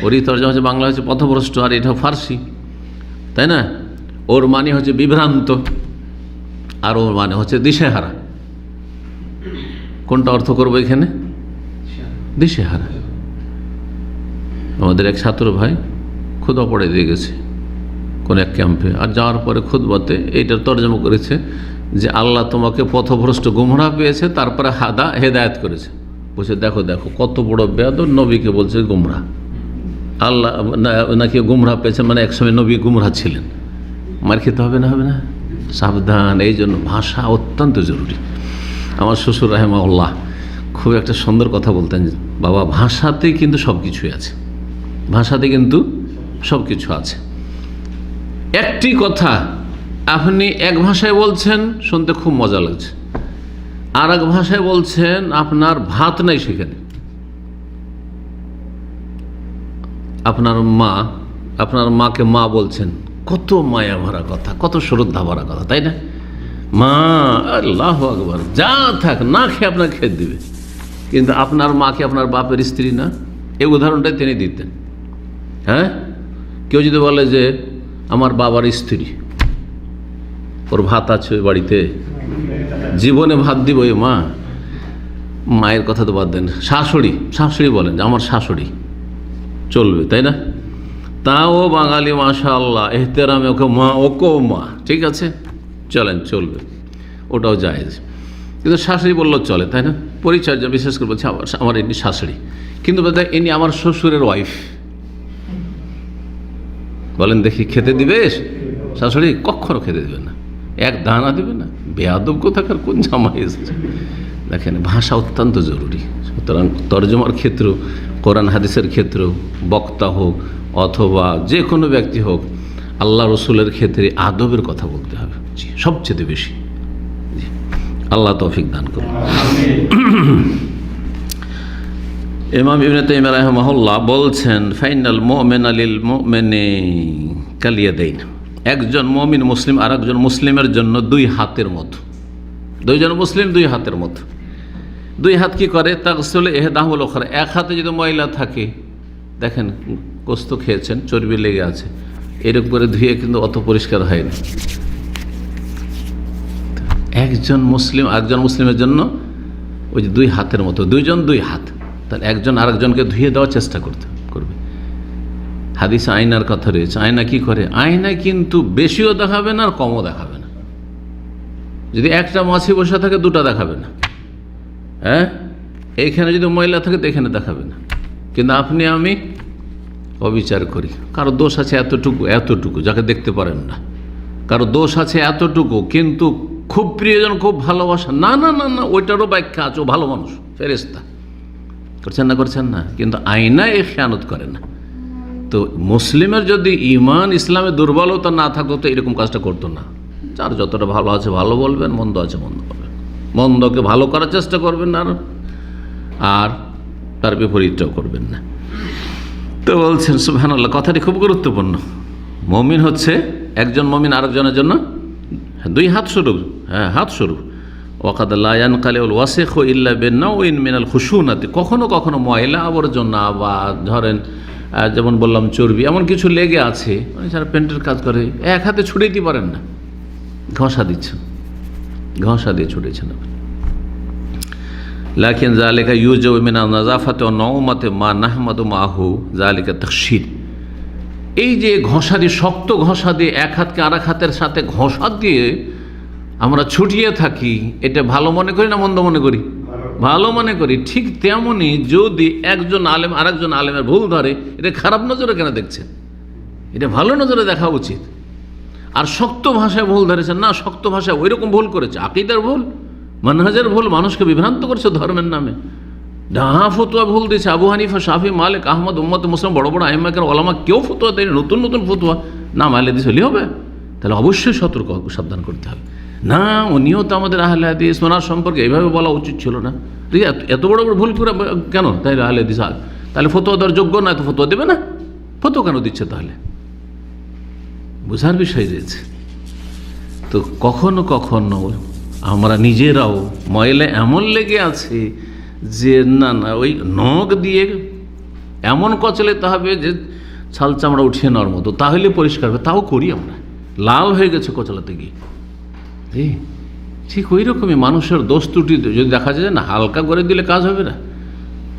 ওরই তরজমা হচ্ছে বাংলা হচ্ছে পথভ্রষ্ট, আর এটা ফার্সি, তাই না? ওর মানে হচ্ছে বিভ্রান্ত, আর ওর মানে হচ্ছে দিশেহারা। কোনটা অর্থ করবো এখানে? দিশেহারা। আমাদের এক ছাত্র ভাই খুদবা পড়ে দিয়ে গেছে কোন এক ক্যাম্পে, আর যাওয়ার পরে খুদবাতে এইটার তর্জমা করেছে যে আল্লাহ তোমাকে পথভ্রষ্ট গুমরাহ পেয়েছে, তারপরে হেদায়েত করেছে। বলছে দেখো দেখো কত বড় বেয়াদব, নবীকে বলছে গুমরাহ, আল্লাহ নাকি গুমরাহ পেয়েছে, মানে একসময় নবী গুমরাহ ছিলেন। মার খেতে হবে না, হবে না? সাবধান। এই জন্য ভাষা অত্যন্ত জরুরি। আমার শ্বশুর রাহিমাহুল্লাহ খুব একটা সুন্দর কথা বলতেন, বাবা ভাষাতে কিন্তু সব কিছুই আছে, ভাষাতে কিন্তু সব কিছু আছে। একটি কথা আপনি এক ভাষায় বলছেন, শুনতে খুব মজা লাগছে, আর এক ভাষায় বলছেন আপনার ভাত নাই সেখানে। আপনার মাকে মা বলছেন, কত মায়া ভরা কথা, কত শ্রদ্ধা ভরা কথা, তাই না? মা, আল্লাহু আকবার, যা থাক না খেয়ে আপনাকে খেতে দিবে, কিন্তু আপনার মাকে আপনার বাপের স্ত্রী না। এই উদাহরণটাই তিনি দিতেন। হ্যাঁ, কেউ যদি বলে যে আমার বাবার স্ত্রী, ওর ভাত আছে ওই বাড়িতে, জীবনে ভাত দিব ওই মা, মায়ের কথা তো বাদ দেন, শাশুড়ি বলেন যে আমার শাশুড়ি, চলবে, তাই না? তাও বাঙালি মাশাআল্লাহ এহতেরামে ওকে মা, ওকেও মা, ঠিক আছে চলেন, চলবে, ওটাও জায়েজ। কিন্তু শাশুড়ি বললেও চলে, তাই না? পরিচর্যা বিশেষ করে বলছে আমার ইনি শাশুড়ি, কিন্তু ইনি আমার শ্বশুরের ওয়াইফ। বলেন দেখি খেতে দিবে শাশুড়ি? কখনো খেতে দেবে না, এক দানা দেবে না। বেয়াদব কোথাকার, কোন জামাই এসেছে। দেখেন ভাষা অত্যন্ত জরুরি। সুতরাং তর্জমার ক্ষেত্রেও, কোরআন হাদিসের ক্ষেত্রেও, বক্তা হোক অথবা যে কোনো ব্যক্তি হোক, আল্লাহ রসুলের ক্ষেত্রে আদবের কথা বলতে হবে সবচেয়ে বেশি। আল্লাহ তৌফিক দান করুন। ইমাম ইবনে তাইমিয়া রাহিমাহুল্লাহ বলছেন, ফাইনাল মুমিনা লিল মুমিনি কালিয়াদাইন, একজন মুমিন মুসলিম আর একজন মুসলিমের জন্য দুই হাতের মতো। দুইজন মুসলিম দুই হাতের মতো। দুই হাত কি করে? তাগসিলু ইহদাহুল উখরা, এক হাতে যদি ময়লা থাকে, দেখেন গোস্ত খেয়েছেন, চর্বি লেগে আছে, এরকম করে ধুয়ে কিন্তু অত পরিষ্কার হয়নি। একজন মুসলিমের জন্য ওই যে দুই হাতের মতো, দুইজন দুই হাত, তাহলে একজন আরেকজনকে ধুয়ে দেওয়ার চেষ্টা করবে। হাদিসে আয়নার কথা রয়েছে। আয়না কি করে? আয়না কিন্তু বেশিও দেখাবে না আর কমও দেখাবে না। যদি একটা মাছি বসে থাকে দুটা দেখাবে না, হ্যাঁ, এইখানে যদি ময়লা থাকে তো এখানে দেখাবে না। কিন্তু আপনি আমি অবিচার করি, কারো দোষ আছে এতটুকু যাকে দেখতে পারেন না, কারো দোষ আছে এতটুকু কিন্তু খুব প্রিয়জন, খুব ভালোবাসা, না না না না ওইটারও ব্যাখ্যা আছে, ও ভালো মানুষ, ফেরেশতা। করছেন না, কিন্তু আয়না এ খেয়ানত করে না। তো মুসলিমের যদি ঈমান ইসলামে দুর্বলতা না থাকতো তো এরকম কাজটা করতো না। যার যতটা ভালো আছে ভালো বলবেন, মন্দ আছে মন্দ বলবেন, মন্দকে ভালো করার চেষ্টা করবেন না, আর তার বিপরীতটাও করবেন না। তো বলছেন সুবহানাল্লাহ, কথাটি খুব গুরুত্বপূর্ণ। মুমিন হচ্ছে একজন মুমিন আরেকজনের জন্য দুই হাত স্বরূপ, হ্যাঁ হাত স্বরূপ। ওয়াকাদ লা ইয়ানকালিউল ওয়াসিখু ইল্লা বিনাউইন মিনাল খুশুনাতি, কখনো কখনো ময়লা আবর্জনা বা ধরেন যেমন বললাম চর্বি এমন কিছু লেগে আছে, মানে যারা পেন্টের কাজ করে এক হাতে ছুড়ে দিতে পারেন না, ঘষা দিয়ে ছুটেছেন আপনি। লাকিন যালিকা ইউজাউ মিনা নাযাফাতি ওয়া নউমাতি মা নাহমাদু মাহু যালিকা তাখশীর। এই যে ঘষা দিয়ে, শক্ত ঘষা দিয়ে এক হাতকে আর এক হাতের সাথে ঘষা দিয়ে আমরা ছুটিয়ে থাকি, এটা ভালো মনে করি না মন্দ মনে করি? ভালো মনে করি। ঠিক তেমনি যদি একজন আলেম আরেকজন আলেমের ভুল ধরে, এটা খারাপ নজরে কেন দেখছেন? এটা ভালো নজরে দেখা উচিত। আর শক্ত ভাষায় ভুল ধরেছেন না, শক্ত ভাষায় ওই রকম ভুল করেছে, আকীদার ভুল, মানহাজের ভুল, মানুষকে বিভ্রান্ত করছে ধর্মের নামে, ডাহা ফতুয়া ভুল দিয়েছে। আবু হানিফা, শাফি, মালিক, আহমদ, উম্মত মুসলিম, বড় বড় আইম্মা কেরাম, ওলামা কেউ ফতুয়া দেয়নি, নতুন নতুন ফতুয়া না মাইলে দিস হলেই হবে? তাহলে অবশ্যই সতর্ক সাবধান করতে হবে। না উনিও তো আমাদের আহলে হাদিস, ওনার সম্পর্কে এইভাবে বলা উচিত ছিল না। এত বড় বড় ভুল করে কেন? তাই আহলে হাদিস তাহলে ফতুয়া দেওয়ার যোগ্য না, তো ফতুয়া দেবে না? ফতুয়া কেন দিচ্ছে তাহলে? বোঝার বিষয় রয়েছে। তো কখনো কখনো আমরা নিজেরাও ময়লা এমন লেগে আছে যে না ওই নখ দিয়ে এমন কচলাতে হবে যে ছাল চামড়া উঠিয়ে নেওয়ার মতো, তাহলে পরিষ্কার হবে। তাও করি আমরা, লাল হয়ে গেছে কচলাতে গিয়ে। ঠিক ওই রকমই মানুষের দোষ ত্রুটি যদি দেখা যায় না, হালকা করে দিলে কাজ হবে না,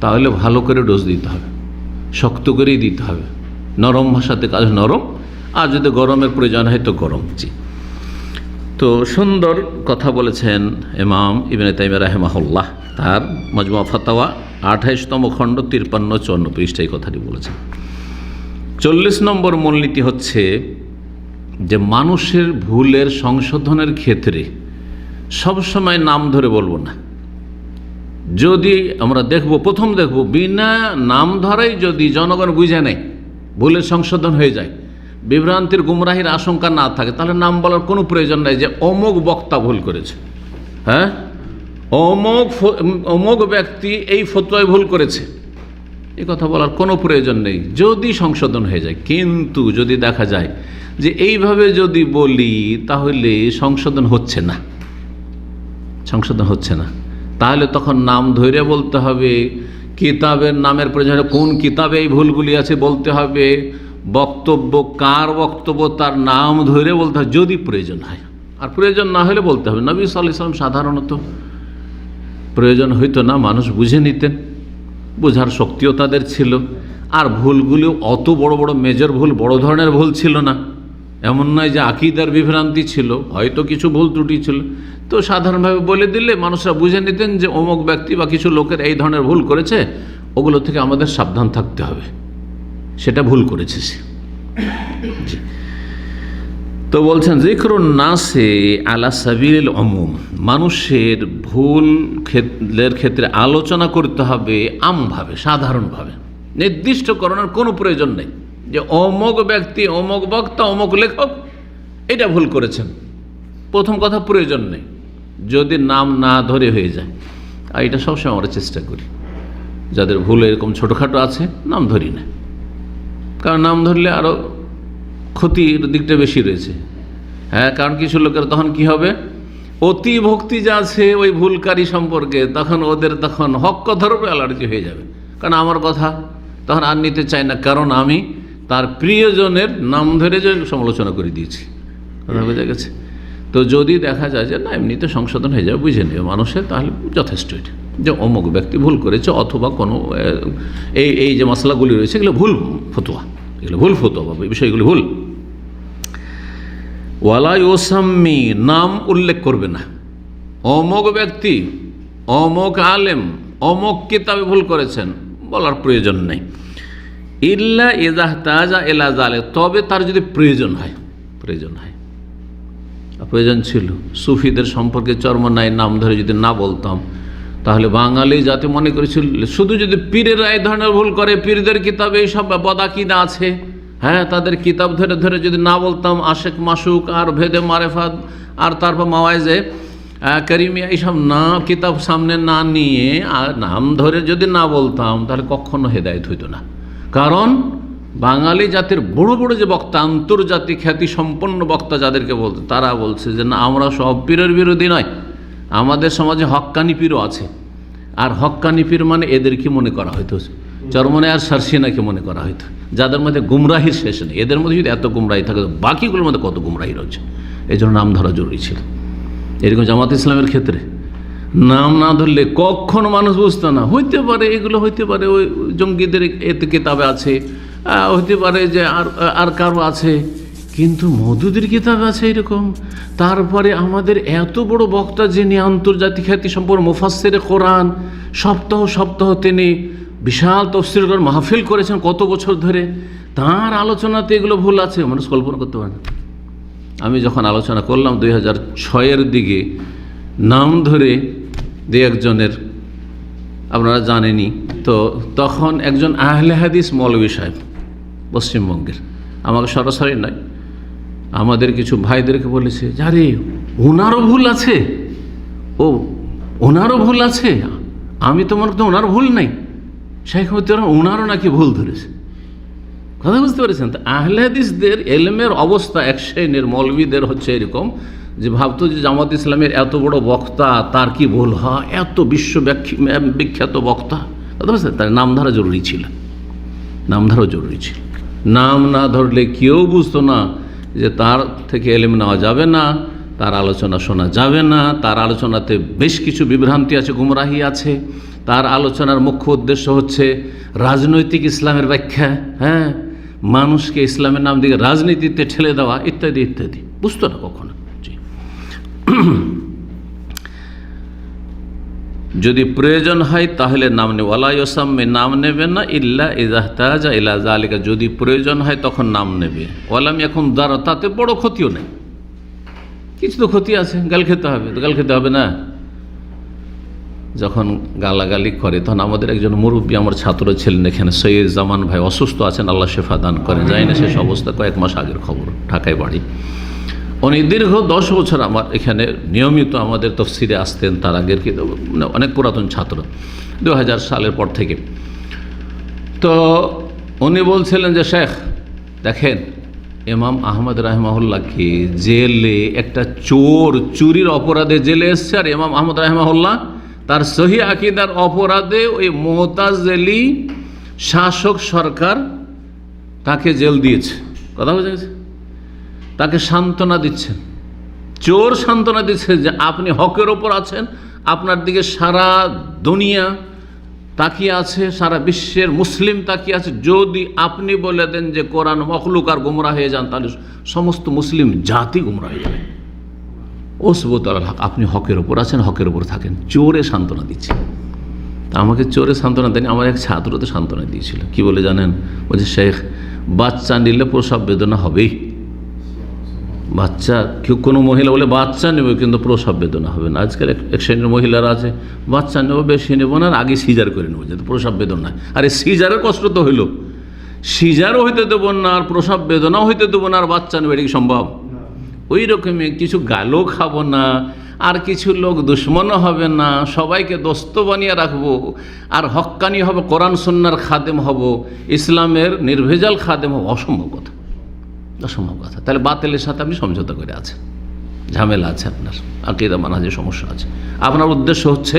তাহলে ভালো করে ডোজ দিতে হবে, শক্ত করেই দিতে হবে। নরম ভাষাতে কাজ নরম, আর যদি গরমের প্রয়োজন হয় তো গরম। জি, তো সুন্দর কথা বলেছেন ইমাম ইবনে তাইমিয়া রাহিমাহুল্লাহ, তার মাজমুয়া ফাতাওয়া 28তম খণ্ড 53-54 পৃষ্ঠায় কথাটি বলেছেন। 40 নম্বর মূলনীতি হচ্ছে যে মানুষের ভুলের সংশোধনের ক্ষেত্রে সবসময় নাম ধরে বলবো না। যদি আমরা প্রথম দেখব বিনা নাম ধরাই যদি জনগণ বুঝে নেয়, ভুলের সংশোধন হয়ে যায়, বিভ্রান্তির গুমরাহির আশঙ্কা না থাকে, তাহলে নাম বলার কোনো প্রয়োজন নাই যে অমুক বক্তা ভুল করেছে, হ্যাঁ অমুক ব্যক্তি এই ফতোয়ায় ভুল করেছে, এই কথা বলার কোনো প্রয়োজন নেই যদি সংশোধন হয়ে যায়। কিন্তু যদি দেখা যায় যে এইভাবে যদি বলি তাহলে সংশোধন হচ্ছে না, তাহলে তখন নাম ধরে বলতে হবে, কিতাবের নামের প্রয়োজন, কোন কিতাবে এই ভুলগুলি আছে বলতে হবে, বক্তব্য কার বক্তব্য তার নাম ধরে বলতে হবে যদি প্রয়োজন হয়, আর প্রয়োজন না হলে বলতে হবে। নবী সাল্লাল্লাহু আলাইহি ওয়াসাল্লাম সাধারণত প্রয়োজন হইতো না, মানুষ বুঝে নিতেন, বোঝার শক্তিও তাদের ছিল, আর ভুলগুলিও অত বড় বড় মেজর ভুল, বড় ধরনের ভুল ছিল না। এমন নয় যে আকীদার বিভ্রান্তি ছিল, হয়তো কিছু ভুল ত্রুটি ছিল, তো সাধারণভাবে বলে দিলে মানুষরা বুঝে নিতেন যে অমুক ব্যক্তি বা কিছু লোকের এই ধরনের ভুল করেছে, ওগুলো থেকে আমাদের সাবধান থাকতে হবে, সেটা ভুল করেছে সে। তো বলছেন যিকরুন নাসে আলা সাবিলিল উমুম, মানুষের ভুলের ক্ষেত্রে আলোচনা করতে হবে আমভাবে, সাধারণভাবে, নির্দিষ্টকরণের কোনো প্রয়োজন নেই যে অমুক ব্যক্তি, অমুক বক্তা, অমুক লেখক এটা ভুল করেছেন। প্রথম কথা প্রয়োজন নেই, যদি নাম না ধরে হয়ে যায়। আর এটা সবসময় আমরা চেষ্টা করি, যাদের ভুল এরকম ছোটোখাটো আছে নাম ধরি না, কারণ নাম ধরলে আরও ক্ষতির দিকটা বেশি রয়েছে। হ্যাঁ, কারণ কিছু লোকের তখন কি হবে, অতি ভক্তি যা আছে ওই ভুলকারী সম্পর্কে, তখন ওদের তখন হক কথার উপরে অ্যালার্জি হয়ে যাবে, কারণ আমার কথা তখন আর নিতে চাই না, কারণ আমি তার প্রিয়জনের নাম ধরে যে সমালোচনা করে দিয়েছি। কথা বোঝা গেছে? তো যদি দেখা যায় যে না এমনিতে সংশোধন হয়ে যাবে, বুঝে নেবে মানুষের, তাহলে যথেষ্ট এটা যে অমুক ব্যক্তি ভুল করেছে, অথবা কোনো এই যে মশলাগুলি রয়েছে এগুলো ভুল ফতোয়া, এগুলো ভুল ফতোয়া, এই বিষয়গুলি ভুল। ওয়ালা ইউসাম্মি, নাম উল্লেখ করবে না, অমুক ব্যক্তি, অমুক আলেম, অমুক কিতাবে ভুল করেছেন বলার প্রয়োজন নেই। ইল্লা ইযা ইহতাজা ইলা যালিক, তবে তার যদি প্রয়োজন হয়, প্রয়োজন ছিল। সুফিদের সম্পর্কে চরমনাই নাম ধরে যদি না বলতাম, তাহলে বাঙালি যাতে মনে করেছিল শুধু যদি পীরেরা এই ধরনের ভুল করে, পীরদের কিতাবে এইসব বদাকিদা আছে, হ্যাঁ, তাদের কিতাব ধরে ধরে যদি না বলতাম, আশেক মাসুক আর ভেদে মারেফাত আর তারপর মাওয়াইজে কারিমিয়া এইসব না কিতাব সামনে না নিয়ে আর নাম ধরে যদি না বলতাম, তাহলে কখনো হেদায়েত হইতো না। কারণ বাঙালি জাতির বড় বড় যে বক্তা, আন্তর্জাতিক খ্যাতি সম্পন্ন বক্তা যাদেরকে বলতে, তারা বলছে যে না, আমরা সব পীরের বিরোধী নয়, আমাদের সমাজে হক্কানি পীরও আছে। আর হক্কানি পীর মানে এদেরকে মনে করা হয়তো, চরমনে আর সারসিনাকে মনে করা হয়তো, যাদের মধ্যে গুমরাহির শেষ নেই। এদের মধ্যে যদি এত গুমরাহি থাকে, বাকিগুলোর মধ্যে কত গুমরাহি রয়েছে, এই জন্য নাম ধরা জরুরি ছিল। এরকম জামাত ইসলামের ক্ষেত্রে নাম না ধরলে কখনো মানুষ বুঝতো না। হইতে পারে এগুলো, হইতে পারে ওই জঙ্গিদের এতে কিতাবে আছে, হইতে পারে যে আর কারো আছে, কিন্তু মওদুদির কিতাবে আছে এরকম। তারপরে আমাদের এত বড় বক্তা, যিনি আন্তর্জাতিক খ্যাতি সম্পন্ন মুফাসসিরে কোরআন, সপ্তাহ সপ্তাহ তিনি বিশাল তাফসীর মাহফিল করেছেন কত বছর ধরে, তার আলোচনাতে এগুলো ভুল আছে, মানুষ কল্পনা করতে পারে না। আমি যখন আলোচনা করলাম 2006-এর দিকে, নাম ধরে দু একজনের, আপনারা জানেনই তো, তখন একজন আহলে হাদিস মৌলভী সাহেব পশ্চিমবঙ্গের, আমাকে সরাসরি নয়, আমাদের কিছু ভাইদেরকে বলেছে, যারে ওনারও ভুল আছে, ওনারও ভুল আছে, আমি তো মনে করতাম ওনার ভুল নাই, শেখ মুজিবুর রহমান ওনারও নাকি ভুল ধরেছে। কথা বুঝতে পেরেছেন? তো আহলে হাদিসদের এলমের অবস্থা, এক শ্রেণীর মৌলবীদের হচ্ছে এরকম যে ভাবতো যে জামাত ইসলামের এত বড় বক্তা, তার কি ভুল হয়, এত বিখ্যাত বক্তা। কথা বুঝতে, তার নাম ধরা জরুরি ছিল, নাম ধরাও জরুরি ছিল। নাম না ধরলে কেউ বুঝতো না যে তার থেকে এলেম নেওয়া যাবে না, তার আলোচনা শোনা যাবে না, তার আলোচনাতে বেশ কিছু বিভ্রান্তি আছে, গুমরাহি আছে, তার আলোচনার মুখ্য উদ্দেশ্য হচ্ছে রাজনৈতিক ইসলামের ব্যাখ্যা, হ্যাঁ, মানুষকে ইসলামের নাম দিয়ে রাজনীতিতে ঠেলে দেওয়া, ইত্যাদি ইত্যাদি, বুঝতো না কখনো। যদি প্রয়োজন হয় তাহলে নাম নেবে, ওয়ালা ইউসাম্মি, নাম নেবে না, ইল্লা ইযা ইহতাজা ইলা যালিকা, যদি প্রয়োজন হয় তখন নাম নেবে। ওয়ালাম এখন দ্বারা, তাতে বড় ক্ষতিও নেই, কিছু তো ক্ষতি আছে, গাল খেতে হবে, তো গাল খেতে হবে না। যখন গালাগালি করে তখন আমাদের একজন মুরব্বী, আমার ছাত্র ছিলেন এখানে, সৈয়দ জামান ভাই, অসুস্থ আছেন, আল্লাহ শেফা দান করেন, জানি না শেষ অবস্থা, কয়েক মাস আগের খবর, ঢাকায় বাড়ি। উনি দীর্ঘ 10 বছর আমার এখানে নিয়মিত আমাদের তফসিরে আসতেন, তার আগের কি মানে অনেক পুরাতন ছাত্র, 2000 সালের পর থেকে। তো উনি বলছিলেন যে শেখ দেখেন, ইমাম আহমদ রাহিমাহুল্লাহকে জেলে একটা চোর চুরির অপরাধে জেলে এসছে, আর ইমাম আহমদ রাহিমাহুল্লাহ তার সহি আকীদার অপরাধে ওই মুতাজিলি শাসক সরকার তাকে জেল দিয়েছে। কথা বোঝা গেছে? তাকে সান্ত্বনা দিচ্ছেন, চোর সান্ত্বনা দিচ্ছে যে আপনি হকের ওপর আছেন, আপনার দিকে সারা দুনিয়া তাকিয়ে আছে, সারা বিশ্বের মুসলিম তাকিয়ে আছে, যদি আপনি বলে দেন যে কোরআন মখলুক আর গুমরাহ হয়ে যান, তাহলে সমস্ত মুসলিম জাতি গুমরাহ হয়ে যাবে। ওসবত আল হক, আপনি হকের ওপর আছেন, হকের ওপর থাকেন। চোরে সান্ত্বনা দিচ্ছে। আমাকে চোরে সান্ত্বনা দেয়নি, আমার এক ছাত্রতে সান্ত্বনা দিয়েছিল। কি বলে জানেন? বলছে শেখ, বাচ্চা নিলে প্রসব বেদনা হবেই, বাচ্চা কেউ কোনো মহিলা বলে বাচ্চা নেবে কিন্তু প্রসব বেদনা হবে না। আজকাল এক শ্রেণীর মহিলারা আছে, বাচ্চা নেবো, বেশি নেবো না, আর আগে সিজার করে নেবো যাতে প্রসব বেদনা। আরে সিজারের কষ্ট তো হইল, সিজারও হইতে দেবো না, আর প্রসব বেদনাও হইতে দেবো না, আর বাচ্চা নেবে, এটা কি সম্ভব? ওই রকমই কিছু গালও খাবো না, আর কিছু লোক দুশ্মনও হবে না, সবাইকে দোস্ত বানিয়ে রাখবো, আর হক্কানি হবে, কোরআন সুন্নাহর খাদেম হব, ইসলামের নির্ভেজাল খাদেম হব, অসম্ভব কথা, অসম্ভব কথা। তাহলে বাতিলের সাথে আপনি সমঝোতা করে আছেন, ঝামেলা আছে, আপনার আকীদা মানহাজের সমস্যা আছে। আপনার উদ্দেশ্য হচ্ছে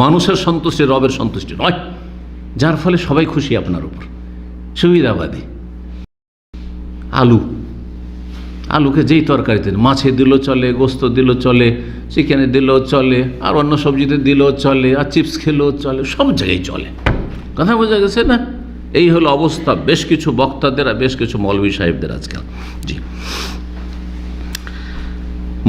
মানুষের সন্তুষ্টি, রবের সন্তুষ্টি নয়, যার ফলে সবাই খুশি আপনার উপর। সুবিধাবাদী। আলুকে যেই তরকারিতে, মাছে দিলেও চলে, গোস্ত দিলেও চলে, চিকেনে দিলেও চলে, আর অন্য সবজিতে দিলেও চলে, আর চিপস খেলেও চলে, সব জায়গায় চলে। কথা বোঝা গেছে না? এই হলো অবস্থা বেশ কিছু বক্তাদের আর বেশ কিছু মৌলভী সাহেবদের আজকাল। জি,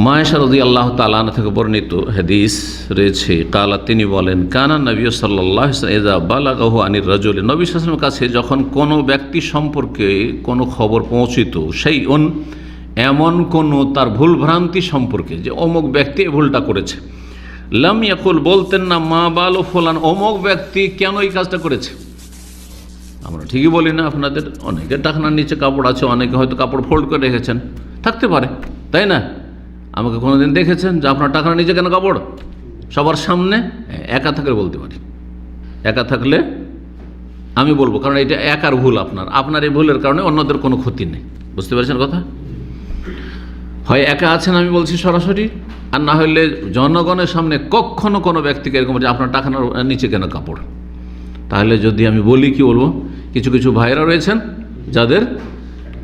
মায়েশা রাদিয়াল্লাহু তাআলা আনহা থেকে বর্ণিত হাদিস রয়েছে, কালা, তিনি বলেন, কানা নবী সাল্লাল্লাহু আলাইহি ওয়াসাল্লাম ইযা বালাগাহু আনির রাজুলি, নবী সাল্লাল্লাহু আলাইহি ওয়াসাল্লামের কাছে যখন কোনো ব্যক্তি সম্পর্কে কোনো খবর পৌঁছিত, সেই এমন কোনো তার ভুল ভ্রান্তি সম্পর্কে, যে অমুক ব্যক্তি এই ভুলটা করেছে, লাম ইয়াকুল, বলতেন না, মা বালো ফুলান, অমুক ব্যক্তি কেন এই কাজটা করেছে। আমরা ঠিকই বলি না, আপনাদের অনেকের টাকনার নিচে কাপড় আছে, অনেকে হয়তো কাপড় ফোল্ড করে রেখেছেন, থাকতে পারে, তাই না? আমাকে কোনোদিন দেখেছেন যে আপনার টাকনার নিচে কেন কাপড়? সবার সামনে একা থাকলে বলতে পারি, একা থাকলে আমি বলবো, কারণ এটা একার ভুল, আপনার এই ভুলের কারণে অন্যদের কোনো ক্ষতি নেই। বুঝতে পারছেন কথা? হয় একা আছেন আমি বলছি সরাসরি, আর না হলে জনগণের সামনে কখনো কোনো ব্যক্তিকে এরকম যে আপনার টাকানোর নিচে কেন কাপড়। তাহলে যদি আমি বলি, কি বলবো, কিছু কিছু ভাইরা রয়েছেন যাদের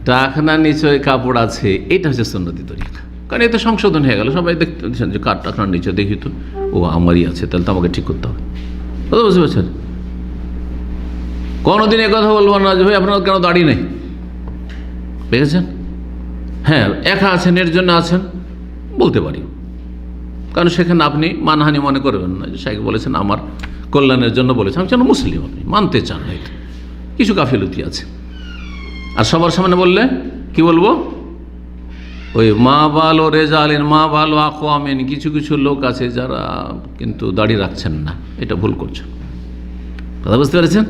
টাকনার নিচে কাপড় আছে, এটা হচ্ছে সুন্নতি তরিকা, কারণ এতে সংশোধন হয়ে গেল। সবাই দেখতেছেন যে কার টাকনার নিচে, দেখি তো ও আমারই আছে, তাহলে তো আমাকে ঠিক করতে হবে। কথা বুঝতে পারছেন? কোনোদিন এ কথা বলবো না যে ভাই আপনার কেন দাড়ি নেই, দেখেছেন? হ্যাঁ, একা আছেন, এর জন্য আছেন বলতে পারি, কারণ সেখানে আপনি মানহানি মনে করবেন না যে শাইখ বলেছেন আমার কল্যাণের জন্য বলেছেন। আমি যেন মুসলিম, আপনি মানতে চান, হয়তো কিছু গাফিলতি আছে। আর সবার সামনে বললে কি বলবো, ওই মা বালো রেজালিন, মা বালো আকওয়ামিন, কিছু কিছু লোক আছে যারা কিন্তু দাড়ি রাখছেন না, এটা ভুল করছেন। কথা বুঝতে পেরেছেন?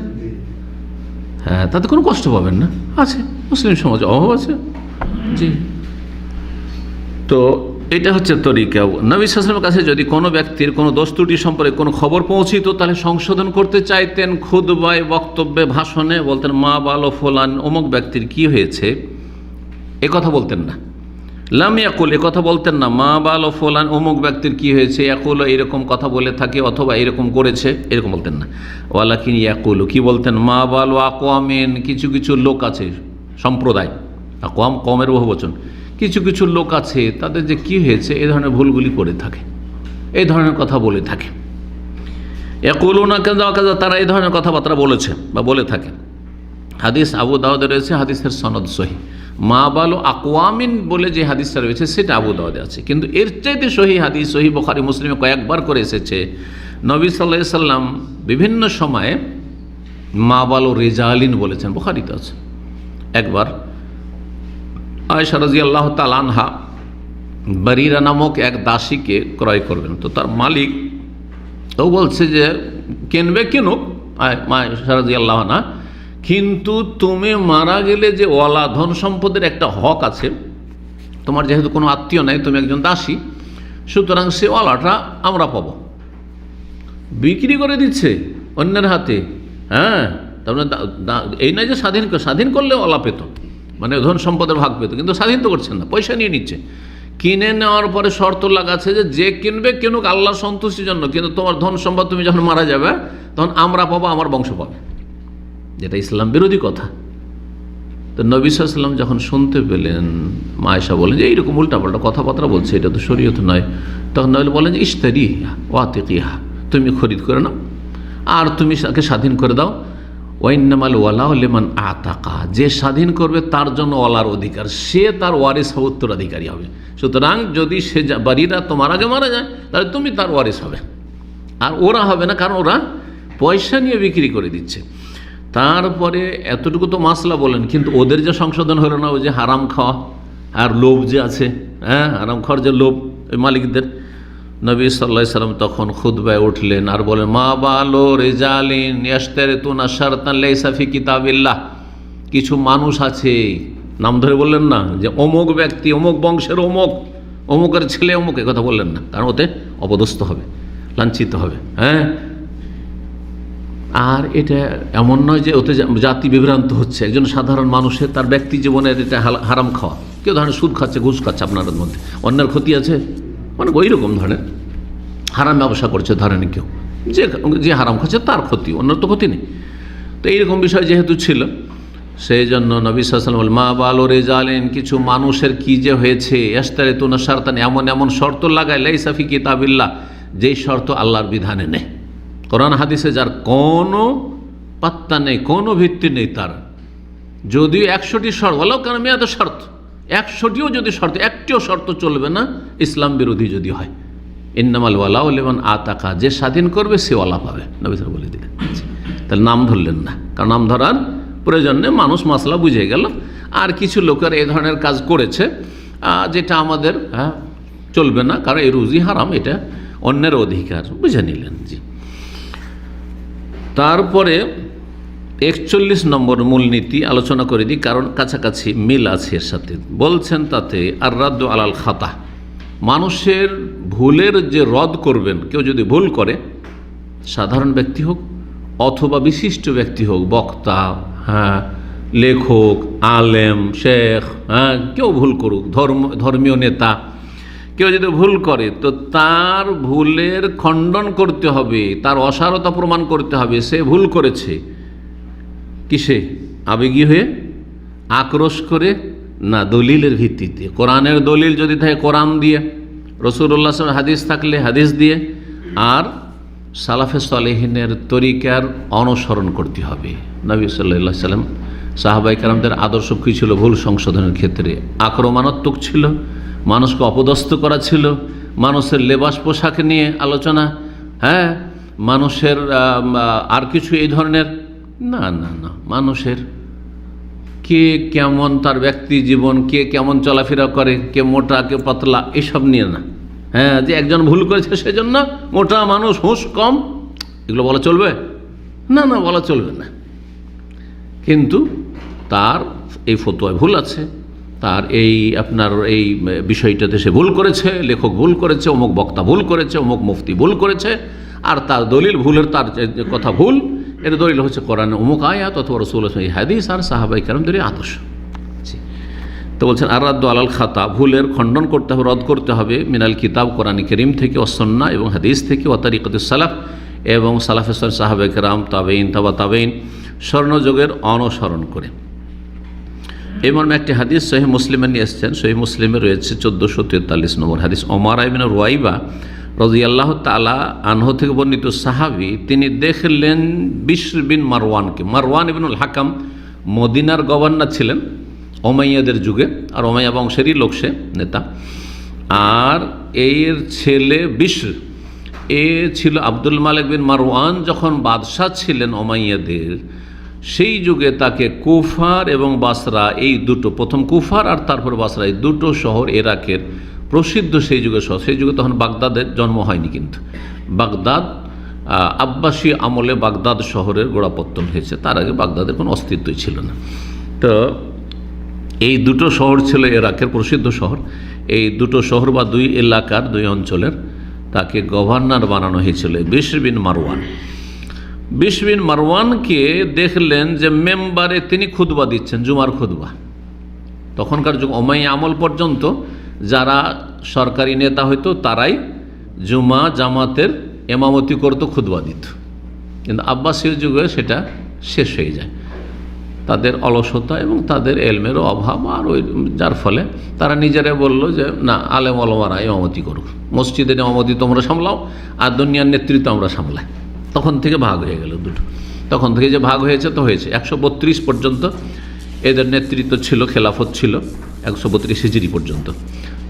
হ্যাঁ, তাতে কোনো কষ্ট পাবেন না, আছে মুসলিম সমাজে অভাব আছে। জি, তো এটা হচ্ছে তরিকা। নবী সাল্লাল্লাহু আলাইহি ওয়াসাল্লামের কাছে যদি কোনো ব্যক্তির কোনো দোষ ত্রুটি সম্পর্কে কোনো খবর পৌঁছিত, তাহলে সংশোধন করতে চাইতেন, খুতবায়, বক্তব্যে, ভাষণে বলতেন, মা বালো ফুলান, অমুক ব্যক্তির কি হয়েছে, এ কথা বলতেন না। লাম ইয়াকুল, এ কথা বলতেন না, মা বালো ফুলান, অমুক ব্যক্তির কি হয়েছে, ইয়াকুল, এরকম কথা বলে থাকে, অথবা এরকম করেছে, এরকম বলতেন না। ওয়ালাকিন ইয়াকুল, কি বলতেন, মা বালো আকওয়ামিন, কিছু কিছু লোক আছে, সম্প্রদায়, আকওয়াম কমের বহুবচন, কিছু কিছু লোক আছে তাদের যে কি হয়েছে, এই ধরনের ভুলগুলি করে থাকে, এই ধরনের কথা বলে থাকে। ইয়াকুলুনা কাযা কাযা, তারা এই ধরনের কথাবার্তা বলেছে বা বলে থাকে। হাদিস আবু দাউদে রয়েছে, হাদিসের সনদ সহিহ। মা বালো আকওয়ামিন বলে যে হাদিসটা রয়েছে সেটা আবু দাউদে আছে, কিন্তু এর চাইতে সহিহ হাদিস সহিহ বুখারী মুসলিমে কয়েকবার করে এসেছে। নবী সাল্লাল্লাহু আলাইহি সাল্লাম বিভিন্ন সময়ে মা বালো রেজালিন বলেছেন, বুখারীতে আছে। একবার আয়েশা রাদিয়াল্লাহু তাআলা আনহা বারিরা নামক এক দাসীকে ক্রয় করবেন, তো তার মালিক ও বলছে যে কিনবে কিনুক মা আয়েশা রাদিয়াল্লাহু আনহা, কিন্তু তুমি মারা গেলে যে ওয়ালা, ধন সম্পদের একটা হক আছে তোমার, যেহেতু কোনো আত্মীয় নাই, তুমি একজন দাসী, সুতরাং সে ওয়ালাটা আমরা পাবো। বিক্রি করে দিচ্ছে অন্যের হাতে। হ্যাঁ, তার মানে এই নয় যে স্বাধীন করলে ওয়ালা পেত, মানে ধন সম্পদের ভাগ পেত, কিন্তু স্বাধীন তো করছেন না, পয়সা নিয়ে নিচ্ছে। কিনে নেওয়ার পরে শর্ত লাগাচ্ছে যে কিনবে কিনুক আল্লাহর সন্তুষ্টির জন্য, কিন্তু তোমার ধন সম্পদ তুমি যখন মারা যাবে তখন আমরা পাবো, আমার বংশ পাবে, যেটা ইসলাম বিরোধী কথা। তো নবী সাল্লাল্লাহু আলাইহি ওয়াসাল্লাম যখন শুনতে পেলেন, মা আয়েশা বলেন যে এইরকম উল্টাপাল্টা কথাবার্তা বলছে, এটা তো শরীয়ত নয়, তখন নবী বলেন যে ইশতারিহা ওয়াতিকিহা, তুমি খরিদ করে নাও আর তুমি তাকে স্বাধীন করে দাও। ওয়াইন্নামাল ওয়ালাউ লিমান আতাকা, যে স্বাধীন করবে তার জন্য ওয়ালার অধিকার, সে তার ওয়ারিস হবে, উত্তরাধিকারী হবে। সুতরাং যদি সে বাড়িরা তোমার আগে মারা যায় তাহলে তুমি তার ওয়ারিস হবে, আর ওরা হবে না, কারণ ওরা পয়সা নিয়ে বিক্রি করে দিচ্ছে। তারপরে এতটুকু তো মাসলা বলেন, কিন্তু ওদের যে সংশোধন হলো না, ওই যে হারাম খাওয়া আর লোভ যে আছে, হ্যাঁ, হারাম খাওয়ার যে লোভ ওই মালিকদের, নবী সাল্লাল্লাহু আলাইহি সাল্লাম তখন খুতবায় উঠলেন আর বলেন, মা বালো রিজালিন ইয়াশতারিতুনা শারতান লাইসা ফি কিতাবিল্লাহ, কিছু মানুষ আছে, নাম ধরে বললেন না যে অমুক ব্যক্তি, অমুক বংশের অমুকের ছেলে অমুক, কথা বললেন না, কারণ ওতে অপদস্থ হবে, লাঞ্ছিত হবে। হ্যাঁ, আর এটা এমন নয় যে ওতে জাতি বিভ্রান্ত হচ্ছে, একজন সাধারণ মানুষের তার ব্যক্তি জীবনের এটা হারাম খাওয়া, কেউ ধরেন সুদ খাচ্ছে, ঘুষ খাচ্ছে, আপনার মধ্যে অন্যের ক্ষতি আছে, মানে ওই রকম ধরনের হারাম ব্যবসা করছে, ধরেন কেউ যে হারাম খাচ্ছে তার ক্ষতি, অন্যের তো ক্ষতি নেই। তো এইরকম বিষয় যেহেতু ছিল, সেই জন্য নবী সাল্লাল্লাহু আলাইহি ওয়াসাল্লাম বলেন, মা বালু রিজালিন, কিছু মানুষের কি যে হয়েছে, ইশতারিতুনা শারতান, এমন এমন শর্ত লাগায়, লাইসা ফি কিতাবিল্লাহ, যেই শর্ত আল্লাহর বিধানে নেই। কোরআন হাদিসে যার কোনো পাত্তা নেই, কোনো ভিত্তি নেই তার, যদিও 100টি শর্ত, বলো কেন মেয়াদ শর্ত, 100টিও যদি শর্ত, একটিও শর্ত চলবে না, ইসলাম বিরোধী যদি হয়। ইন্নামাল ওয়ালাউ লিমান আতাকা, যে স্বাধীন করবে সে ওয়ালা পাবে, নবী সাল্লাল্লাহু বলে দিলেন। তাহলে নাম ধরলেন না, কারণ নাম ধরার প্রয়োজন নেই, মানুষ মাসলা বুঝে গেল। আর কিছু লোকের এই ধরনের কাজ করেছে যেটা আমাদের চলবে না, কারণ এই রুজি হারাম, এটা অন্যের অধিকার, বুঝে নিলেন। জি, তারপরে 41 নম্বর মূলনীতি আলোচনা করে দিই, কারণ কাছাকাছি মিল আছে এর সাথে। বলছেন তাতে আর রাদ্দু আলাল খাতা, মানুষের ভুলের যে রদ করবেন, কেউ যদি ভুল করে, সাধারণ ব্যক্তি হোক অথবা বিশিষ্ট ব্যক্তি হোক, বক্তা, লেখক, আলেম, শেখ, কেউ ভুল করুক, ধর্মীয় নেতা, কেউ যদি ভুল করে তো তার ভুলের খণ্ডন করতে হবে, তার অসারতা প্রমাণ করতে হবে। সে ভুল করেছে কিসে? আবেগী হয়ে, আক্রোশ করে, না দলিলের ভিত্তিতে। কোরআনের দলিল যদি থাকে কোরআন দিয়ে, রাসূলুল্লাহ সাল্লাল্লাহু আলাইহি ওয়াসাল্লাম হাদিস থাকলে হাদিস দিয়ে, আর সালাফে সালেহিনের তরিকার অনুসরণ করতে হবে। নবী সাল্লাল্লাহু আলাইহি ওয়াসাল্লাম, সাহাবায়ে কেরামদের আদর্শ কী ছিল? ভুল সংশোধনের ক্ষেত্রে আক্রমণাত্মক ছিল, মানুষকে অপদস্থ করা ছিল, মানুষের লেবাস পোশাক নিয়ে আলোচনা, মানুষের আর কিছু এই ধরনের না না না, মানুষের কে কেমন, তার ব্যক্তি জীবন, কে কেমন চলাফেরা করে, কে মোটা কে পাতলা, এসব নিয়ে না। যে একজন ভুল করেছে সেজন্য মোটা মানুষ, হুঁশ কম, এগুলো বলা চলবে না? না, বলা চলবে না। কিন্তু তার এই ফতোয়ায় ভুল আছে, তার এই আপনার এই বিষয়টাতে সে ভুল করেছে, লেখক ভুল করেছে, অমুক বক্তা ভুল করেছে, অমুক মুফতি ভুল করেছে, আর তার দলিল ভুলের, তার কথা ভুল, এর দলিল হচ্ছে কোরআনে অমুক আয়াত অথবা রাসূলুল্লাহ হাদিস আর সাহাবায়ে কেরামদের আদর্শ। তো বলছেন আর রাদ্দু আলাল খাতা, ভুলের খণ্ডন করতে হবে, রদ করতে হবে, মিনাল কিতাব, কোরআন কারীম থেকে, ও সুন্নাহ এবং হাদিস থেকে, ও তারিকাতুস সালাফ এবং সালাফে সালেহ, সাহাবায়ে কেরাম, তাবেঈন, তাবা তাবেঈন, স্বর্ণযুগের অনুসরণ করে। এই মর্মে একটি হাদিস সহিহ মুসলিমে নিয়ে এসেছেন। সহিহ মুসলিমে রয়েছে 1443 নম্বর হাদিস। ওমর ইবনে রুয়াইবা রাদিয়াল্লাহু তাআলা আনহু থেকে বর্ণিত সাহাবী, তিনি দেখলেন বিশর বিন মারওয়ানকে। মারওয়ান ইবনুল হাকাম মদিনার গভর্নর ছিলেন ওমাইয়াদের যুগে, আর ওমাইয়া বংশেরই লোক, সে নেতা। আর এর ছেলে বিশর, এ ছিল আব্দুল মালিক বিন মারওয়ান যখন বাদশাহ ছিলেন ওমাইয়াদের, সেই যুগে তাকে কুফার এবং বাসরা, এই দুটো, প্রথম কুফার আর তারপর বাসরা, এই দুটো শহর ইরাকের প্রসিদ্ধ সেই যুগে শহর। সেই যুগে তখন বাগদাদের জন্ম হয়নি, কিন্তু বাগদাদ আব্বাসী আমলে বাগদাদ শহরের গোড়াপত্তন হয়েছে, তার আগে বাগদাদের কোনো অস্তিত্বই ছিল না। তো এই দুটো শহর ছিল ইরাকের প্রসিদ্ধ শহর। এই দুটো শহর বা দুই এলাকার, দুই অঞ্চলের তাকে গভর্নর বানানো হয়েছিল বিশর বিন মারওয়ান। বিশর বিন মারওয়ানকে দেখলেন যে মেম্বারে তিনি খুতবা দিচ্ছেন, জুমার খুতবা। তখনকার যুগ ওমাইয়া আমল পর্যন্ত যারা সরকারি নেতা হইতো তারাই জুমা জামাতের ইমামতি করতো, খুতবা দিত। কিন্তু আব্বাসীয় যুগে সেটা শেষ হয়ে যায়, তাদের অলসতা এবং তাদের এলমেরও অভাব, আর ওই যার ফলে তারা নিজেরাই বললো যে না, আলেম ওলামারা ইমামতি করুক, মসজিদের ইমামতি তোমরা সামলাও, আর দুনিয়ার নেতৃত্ব আমরা সামলাই। তখন থেকে ভাগ হয়ে গেল দুটো। তখন থেকে যে ভাগ হয়েছে তো হয়েছে। 132 পর্যন্ত এদের নেতৃত্ব ছিল, খেলাফত ছিল 132 হিজরি পর্যন্ত।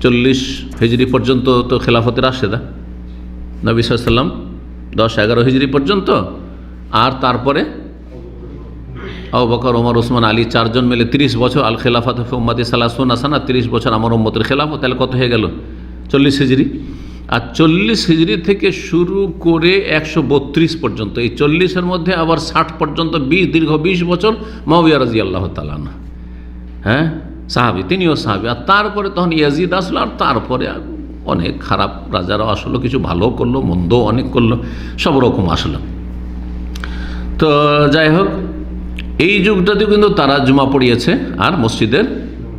40 হিজরি পর্যন্ত তো খেলাফতের রাশেদা, নবী সাল্লাল্লাহু আলাইহি ওয়াসাল্লাম 10-11 হিজরি পর্যন্ত, আর তারপরে আবু বকর, ওমর, ওসমান, আলী, 4 জন মিলে 30 বছর। আল খেলাফত ফি উম্মতি সালাসুনা সানা, 30 বছর আমার উম্মতের খেলাফত। তাহলে কত হয়ে গেল? 40 হিজরি। আর 40 হিজরি থেকে শুরু করে 132 পর্যন্ত, এই 40-এর মধ্যে আবার 60 পর্যন্ত, দীর্ঘ 20 বছর মুআবিয়া রাদিয়াল্লাহু তাআলা আনহু, সাহাবী, তিনিও সাহাবী। আর তারপরে তখন ইয়াজিদ আসলো, আর তারপরে অনেক খারাপ রাজারা আসলো, কিছু ভালো করলো, মন্দ অনেক করলো, সব রকম আসলো। তো যাই হোক, এই যুগটাতে কিন্তু তারা জুমা পড়িয়েছে আর মসজিদের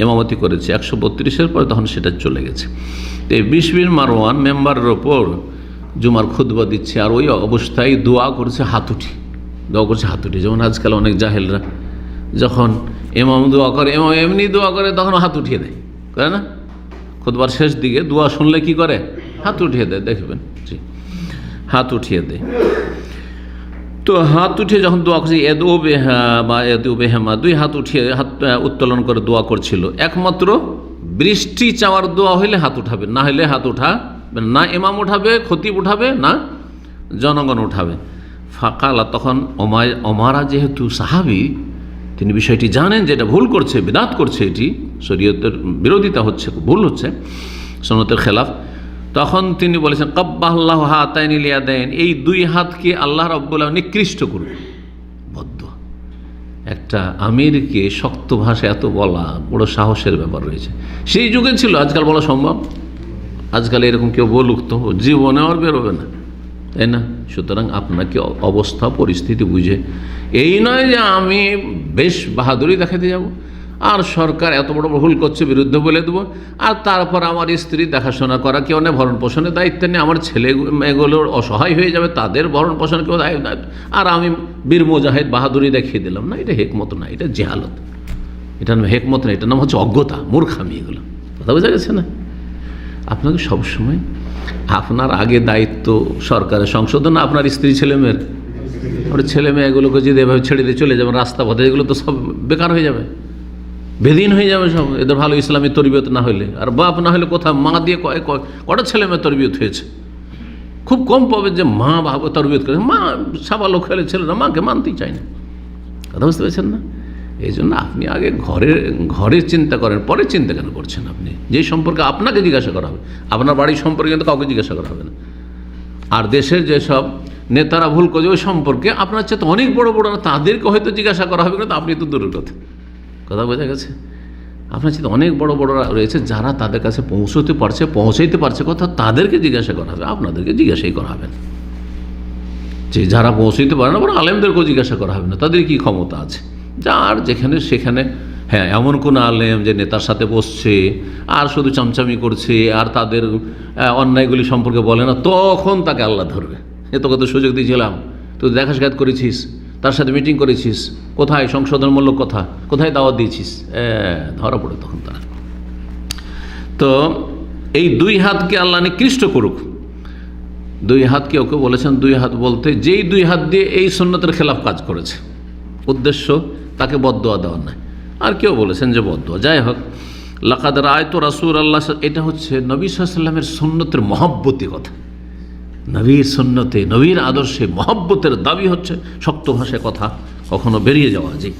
ইমামতি করেছে। 132-এর পরে তখন সেটা চলে গেছে। তো এই বিশর বিন মারওয়ান মেম্বারের ওপর জুমার খুতবা দিচ্ছে, আর ওই অবস্থায় দোয়া করছে হাতুটি, দোয়া করছে হাতুটি। যেমন আজকাল অনেক জাহেলরা যখন ইমাম দোয়া করে, ইমাম এমনি দোয়া করে, তখন হাত উঠিয়ে দেয়, করে না? খুতবার শেষ দিকে দোয়া শুনলে কি করে? হাত উঠিয়ে দেয়, দেখবেন। জি, হাত উঠিয়ে দেয়। তো হাত উঠিয়ে যখন দোয়া করছে, এদু বেহা বা এদু বেহেমা, দুই হাত উঠিয়ে হাত উত্তোলন করে দোয়া করছিল। একমাত্র বৃষ্টি চাওয়ার দোয়া হইলে হাত উঠাবে, না হলে হাত উঠাবে না। ইমাম উঠাবে, খতিব উঠাবে না, জনগণ উঠাবে। ফাকালা, তখন ওমারা যেহেতু সাহাবি, তিনি বিষয়টি জানেন যে এটা ভুল করছে, বিদআত করছে, এটি শরীয়তের বিরোধিতা হচ্ছে, ভুল হচ্ছে, সুন্নতের খেলাফ। তখন তিনি বলেছেন, কাব্বাল্লাহু হাতাইনি লিয়াদাইন, এই দুই হাতকে আল্লাহ রাব্বুল আলামিন নিকৃষ্ট করুন। বদ্ধ একটা আমিরকে শক্ত ভাষায় এত বলা বড় সাহসের ব্যাপার রয়েছে। সেই যুগে ছিল, আজকাল বলা সম্ভব? আজকাল এরকম কেউ বলুক তো জীবনে আর বেরোবে না, তাই না? সুতরাং আপনাকে অবস্থা পরিস্থিতি বুঝে, এই নয় যে আমি বেশ বাহাদুরি দেখাতে যাব আর সরকার এত বড় ভুল করছে বিরুদ্ধে বলে দেবো, আর তারপর আমার স্ত্রী দেখাশোনা করা কেউ নেই, ভরণ পোষণের দায়িত্ব নেই, আমার ছেলে মেয়েগুলোর অসহায় হয়ে যাবে, তাদের ভরণ পোষণ কেউ দায়িত্ব, আর আমি বীর মুজাহিদ বাহাদুরি দেখিয়ে দিলাম। না, এটা হেকমত না, এটা জেহালত, এটার নাম হেকমত না, এটার নাম হচ্ছে অজ্ঞতা, মূর্খামি। এগুলো কথা বোঝা গেছে না? আপনাকে সবসময় আপনার আগে দায়িত্ব সরকারের সংশোধন, আপনার স্ত্রী ছেলে মেয়ের। ওর ছেলে মেয়েগুলোকে যদি এভাবে ছেড়ে দিয়ে চলে যাবেন রাস্তা পথে, এগুলো তো সব বেকার হয়ে যাবে, বেদিন হয়ে যাবে সব, এদের ভালো ইসলামী তরবিয়ত না হলে। আর বাপ না হলে কোথাও মা দিয়ে কটা ছেলে মেয়ে তরবিয়ত হয়েছে? খুব কম পাবে যে মা বাবা তরবিয়ত করে। মা সাবালক হলে ছেলেরা মাকে মানতেই চায় না। কথা বুঝতে পেরেছেন না? এই জন্য আপনি আগে ঘরের চিন্তা করেন, পরে চিন্তা কেন করছেন? আপনি যে সম্পর্কে আপনাকে জিজ্ঞাসা করা হবে, আপনার বাড়ির সম্পর্কে কিন্তু কাউকে জিজ্ঞাসা করা হবে না। আর দেশের যেসব নেতারা ভুল করছে ওই সম্পর্কে আপনার চেয়ে অনেক বড় বড়, তাদেরকে হয়তো জিজ্ঞাসা করা হবে, কিন্তু আপনি তো দূরের কথা। কথা বোঝা গেছে? আপনার চেয়ে অনেক বড় বড়রা রয়েছে যারা তাদের কাছে পৌঁছাইতে পারছে কথা, তাদেরকে জিজ্ঞাসা করা হবে, আপনাদেরকে জিজ্ঞাসাই করা হবে না। যে যারা পৌঁছাইতে পারে না, বরং আলেমদেরকেও জিজ্ঞাসা করা হবে না, তাদের কি ক্ষমতা আছে। যার যেখানে সেখানে, হ্যাঁ, এমন কোন আলেম যে নেতার সাথে বসছে আর শুধু চামচামি করছে আর তাদের অন্যায়গুলি সম্পর্কে বলে না, তখন তাকে আল্লাহ ধরবে। তোকে তো সুযোগ দিয়েছিলাম, তুই দেখা সাক্ষাৎ করেছিস, তার সাথে মিটিং করেছিস, কোথায় সংশোধনমূলক কথা, কোথায় দাওয়াত দিয়েছিস, ধরা পড়ে তখন তারা। তো এই দুই হাতকে আল্লাহ নিকৃষ্ট করুক। দুই হাতকে ওকে বলেছেন, দুই হাত বলতে যেই দুই হাত দিয়ে এই সুন্নতের খেলাফ কাজ করেছে, উদ্দেশ্য তাকে বদদোয়া দেওয়ার নাই। আর কেউ বলেছেন যে বদদোয়া। যাই হোক, লাকাদ রাআইতু রাসূলুল্লাহ, এটা হচ্ছে নবী সাল্লাল্লাহু আলাইহি ওয়াসাল্লামের সুন্নতের মহব্বতি কথা। নবীর সুন্নতে, নবীর আদর্শে মহব্বতের দাবি হচ্ছে শক্ত ভাষায় কথা কখনো বেরিয়ে যাওয়া। জি,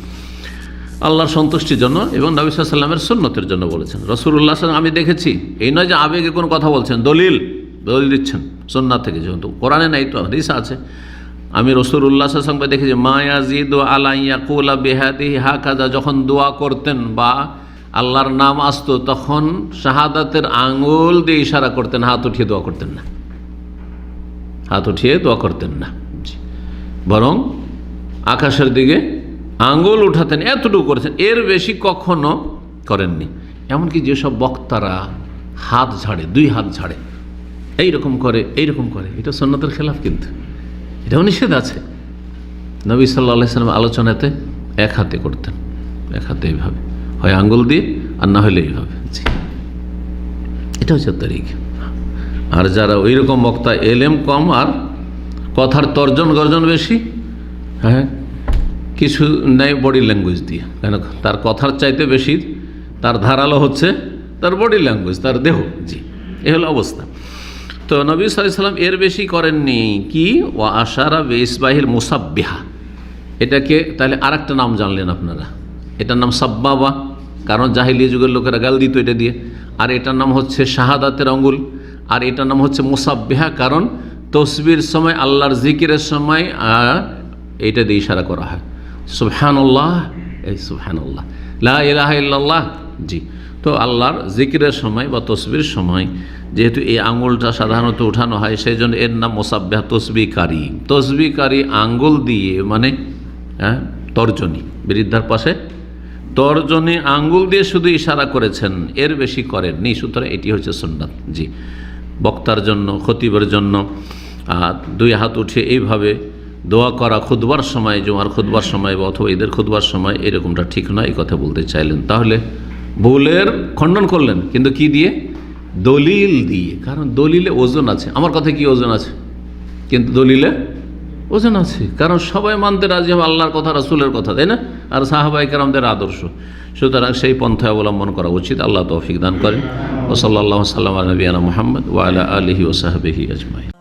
আল্লাহর সন্তুষ্টির জন্য এবং নবী সাল্লাল্লাহু আলাইহি ওয়াসাল্লামের সুন্নতের জন্য বলেছেন। রাসূলুল্লাহ সাল্লাল্লাহু আমি দেখেছি, এই নয় যে আবেগে কোনো কথা বলছেন, দলিল দিচ্ছেন সুন্নাত থেকে, যেহেতু কোরআনে নাই তো হাদিসে আছে। আমি রাসূলুল্লাহ সাল্লাল্লাহু আলাইহি ওয়াসাল্লাম দেখেছি, মা ইয়াজিদু আলা ইয়াকুলা বিহাদিহি হাকাযা, যখন দোয়া করতেন বা আল্লাহর নাম আসতো তখন শাহাদাতের আঙ্গুল দিয়ে ইশারা করতেন, হাত উঠিয়ে দোয়া করতেন না, হাত উঠিয়ে দোয়া করতেন না, বরং আকাশের দিকে আঙ্গুল উঠাতেন। এতটুকু করেছেন, এর বেশি কখনো করেননি। এমনকি যেসব বক্তারা হাত ঝাড়ে, দুই হাত ঝাড়ে, এইরকম করে, এটা সুন্নতের খেলাফ, কিন্তু এটাও নিষেধ আছে। নবী সাল্লাল্লাহু আলাইহি ওয়াসাল্লাম আলোচনাতে এক হাতে করতেন, এক হাতে এইভাবে, হয় আঙ্গুল দিয়ে আর না হলে এইভাবে। জি, এটা হচ্ছে তরিক। আর যারা ওই রকম বক্তা, এলেম কম আর কথার তর্জন গর্জন বেশি, হ্যাঁ, কিছু নেই বডি ল্যাঙ্গুয়েজ দিয়ে, কেন তার কথার চাইতে বেশি তার ধারালো হচ্ছে তার বডি ল্যাঙ্গুয়েজ, তার দেহ। জি, এ হলো অবস্থা। তো নবী সাল্লাল্লাহু আলাইহি ওয়াসাল্লাম এর বেশি করেননি। কি ওয়া আশারা বিইসবাহিল মুসাব্বিহা, এটাকে তাহলে আর একটা নাম জানলেন আপনারা, এটার নাম সাব্বাবা, কারণ জাহিলিয়া যুগের লোকেরা গাল দিত এটা দিয়ে। আর এটার নাম হচ্ছে শাহাদাতের আঙ্গুল, আর এটার নাম হচ্ছে মুসাব্বিহা, কারণ তসবির সময়, আল্লাহর জিকিরের সময় এইটা দিয়ে ইশারা করা হয়, সুবহানাল্লাহ, এই সুবহানাল্লাহ, লা ইলাহা ইল্লাল্লাহ। জি, তো আল্লাহর জিকিরের সময় বা তসবির সময় যেহেতু এই আঙ্গুলটা সাধারণত উঠানো হয়, সেই জন্য এর নাম মুসাব্বিহা, তসবিকারী আঙ্গুল দিয়ে, মানে তর্জনী, বৃদ্ধার পাশে তর্জনী আঙ্গুল দিয়ে শুধু ইশারা করেছেন, এর বেশি করেননি। সুতরাং এটি হচ্ছে সুন্নাত। জি, বক্তার জন্য, খতিবের জন্য দুই হাত উঠে এইভাবে দোয়া করা খুতবার সময়, জুমার খুতবার সময় বা অথবা ঈদের খুতবার সময়, এরকমটা ঠিক নয়, এই কথা বলতে চাইলেন। তাহলে ভুলের খণ্ডন করলেন, কিন্তু কি দিয়ে? দলিল দিয়ে। কারণ দলিলে ওজন আছে। আমার কথায় কি ওজন আছে? কিন্তু দলিলে ওজন আছে, কারণ সবাই মানতে রাজি হবে আল্লাহর কথা, রাসূলের কথা, তাই না? আর সাহাবায়ে কেরামদের আদর্শ। সুতরাং সেই পন্থায় অবলম্বন করা উচিত। আল্লাহ তৌফিক দান করেন। ওয়া সাল্লাল্লাহু সাল্লাম আলা নবিয়ানা মুহাম্মদ ওয়া আলা আলিহি ওয়া সাহবিহি আজমাইন।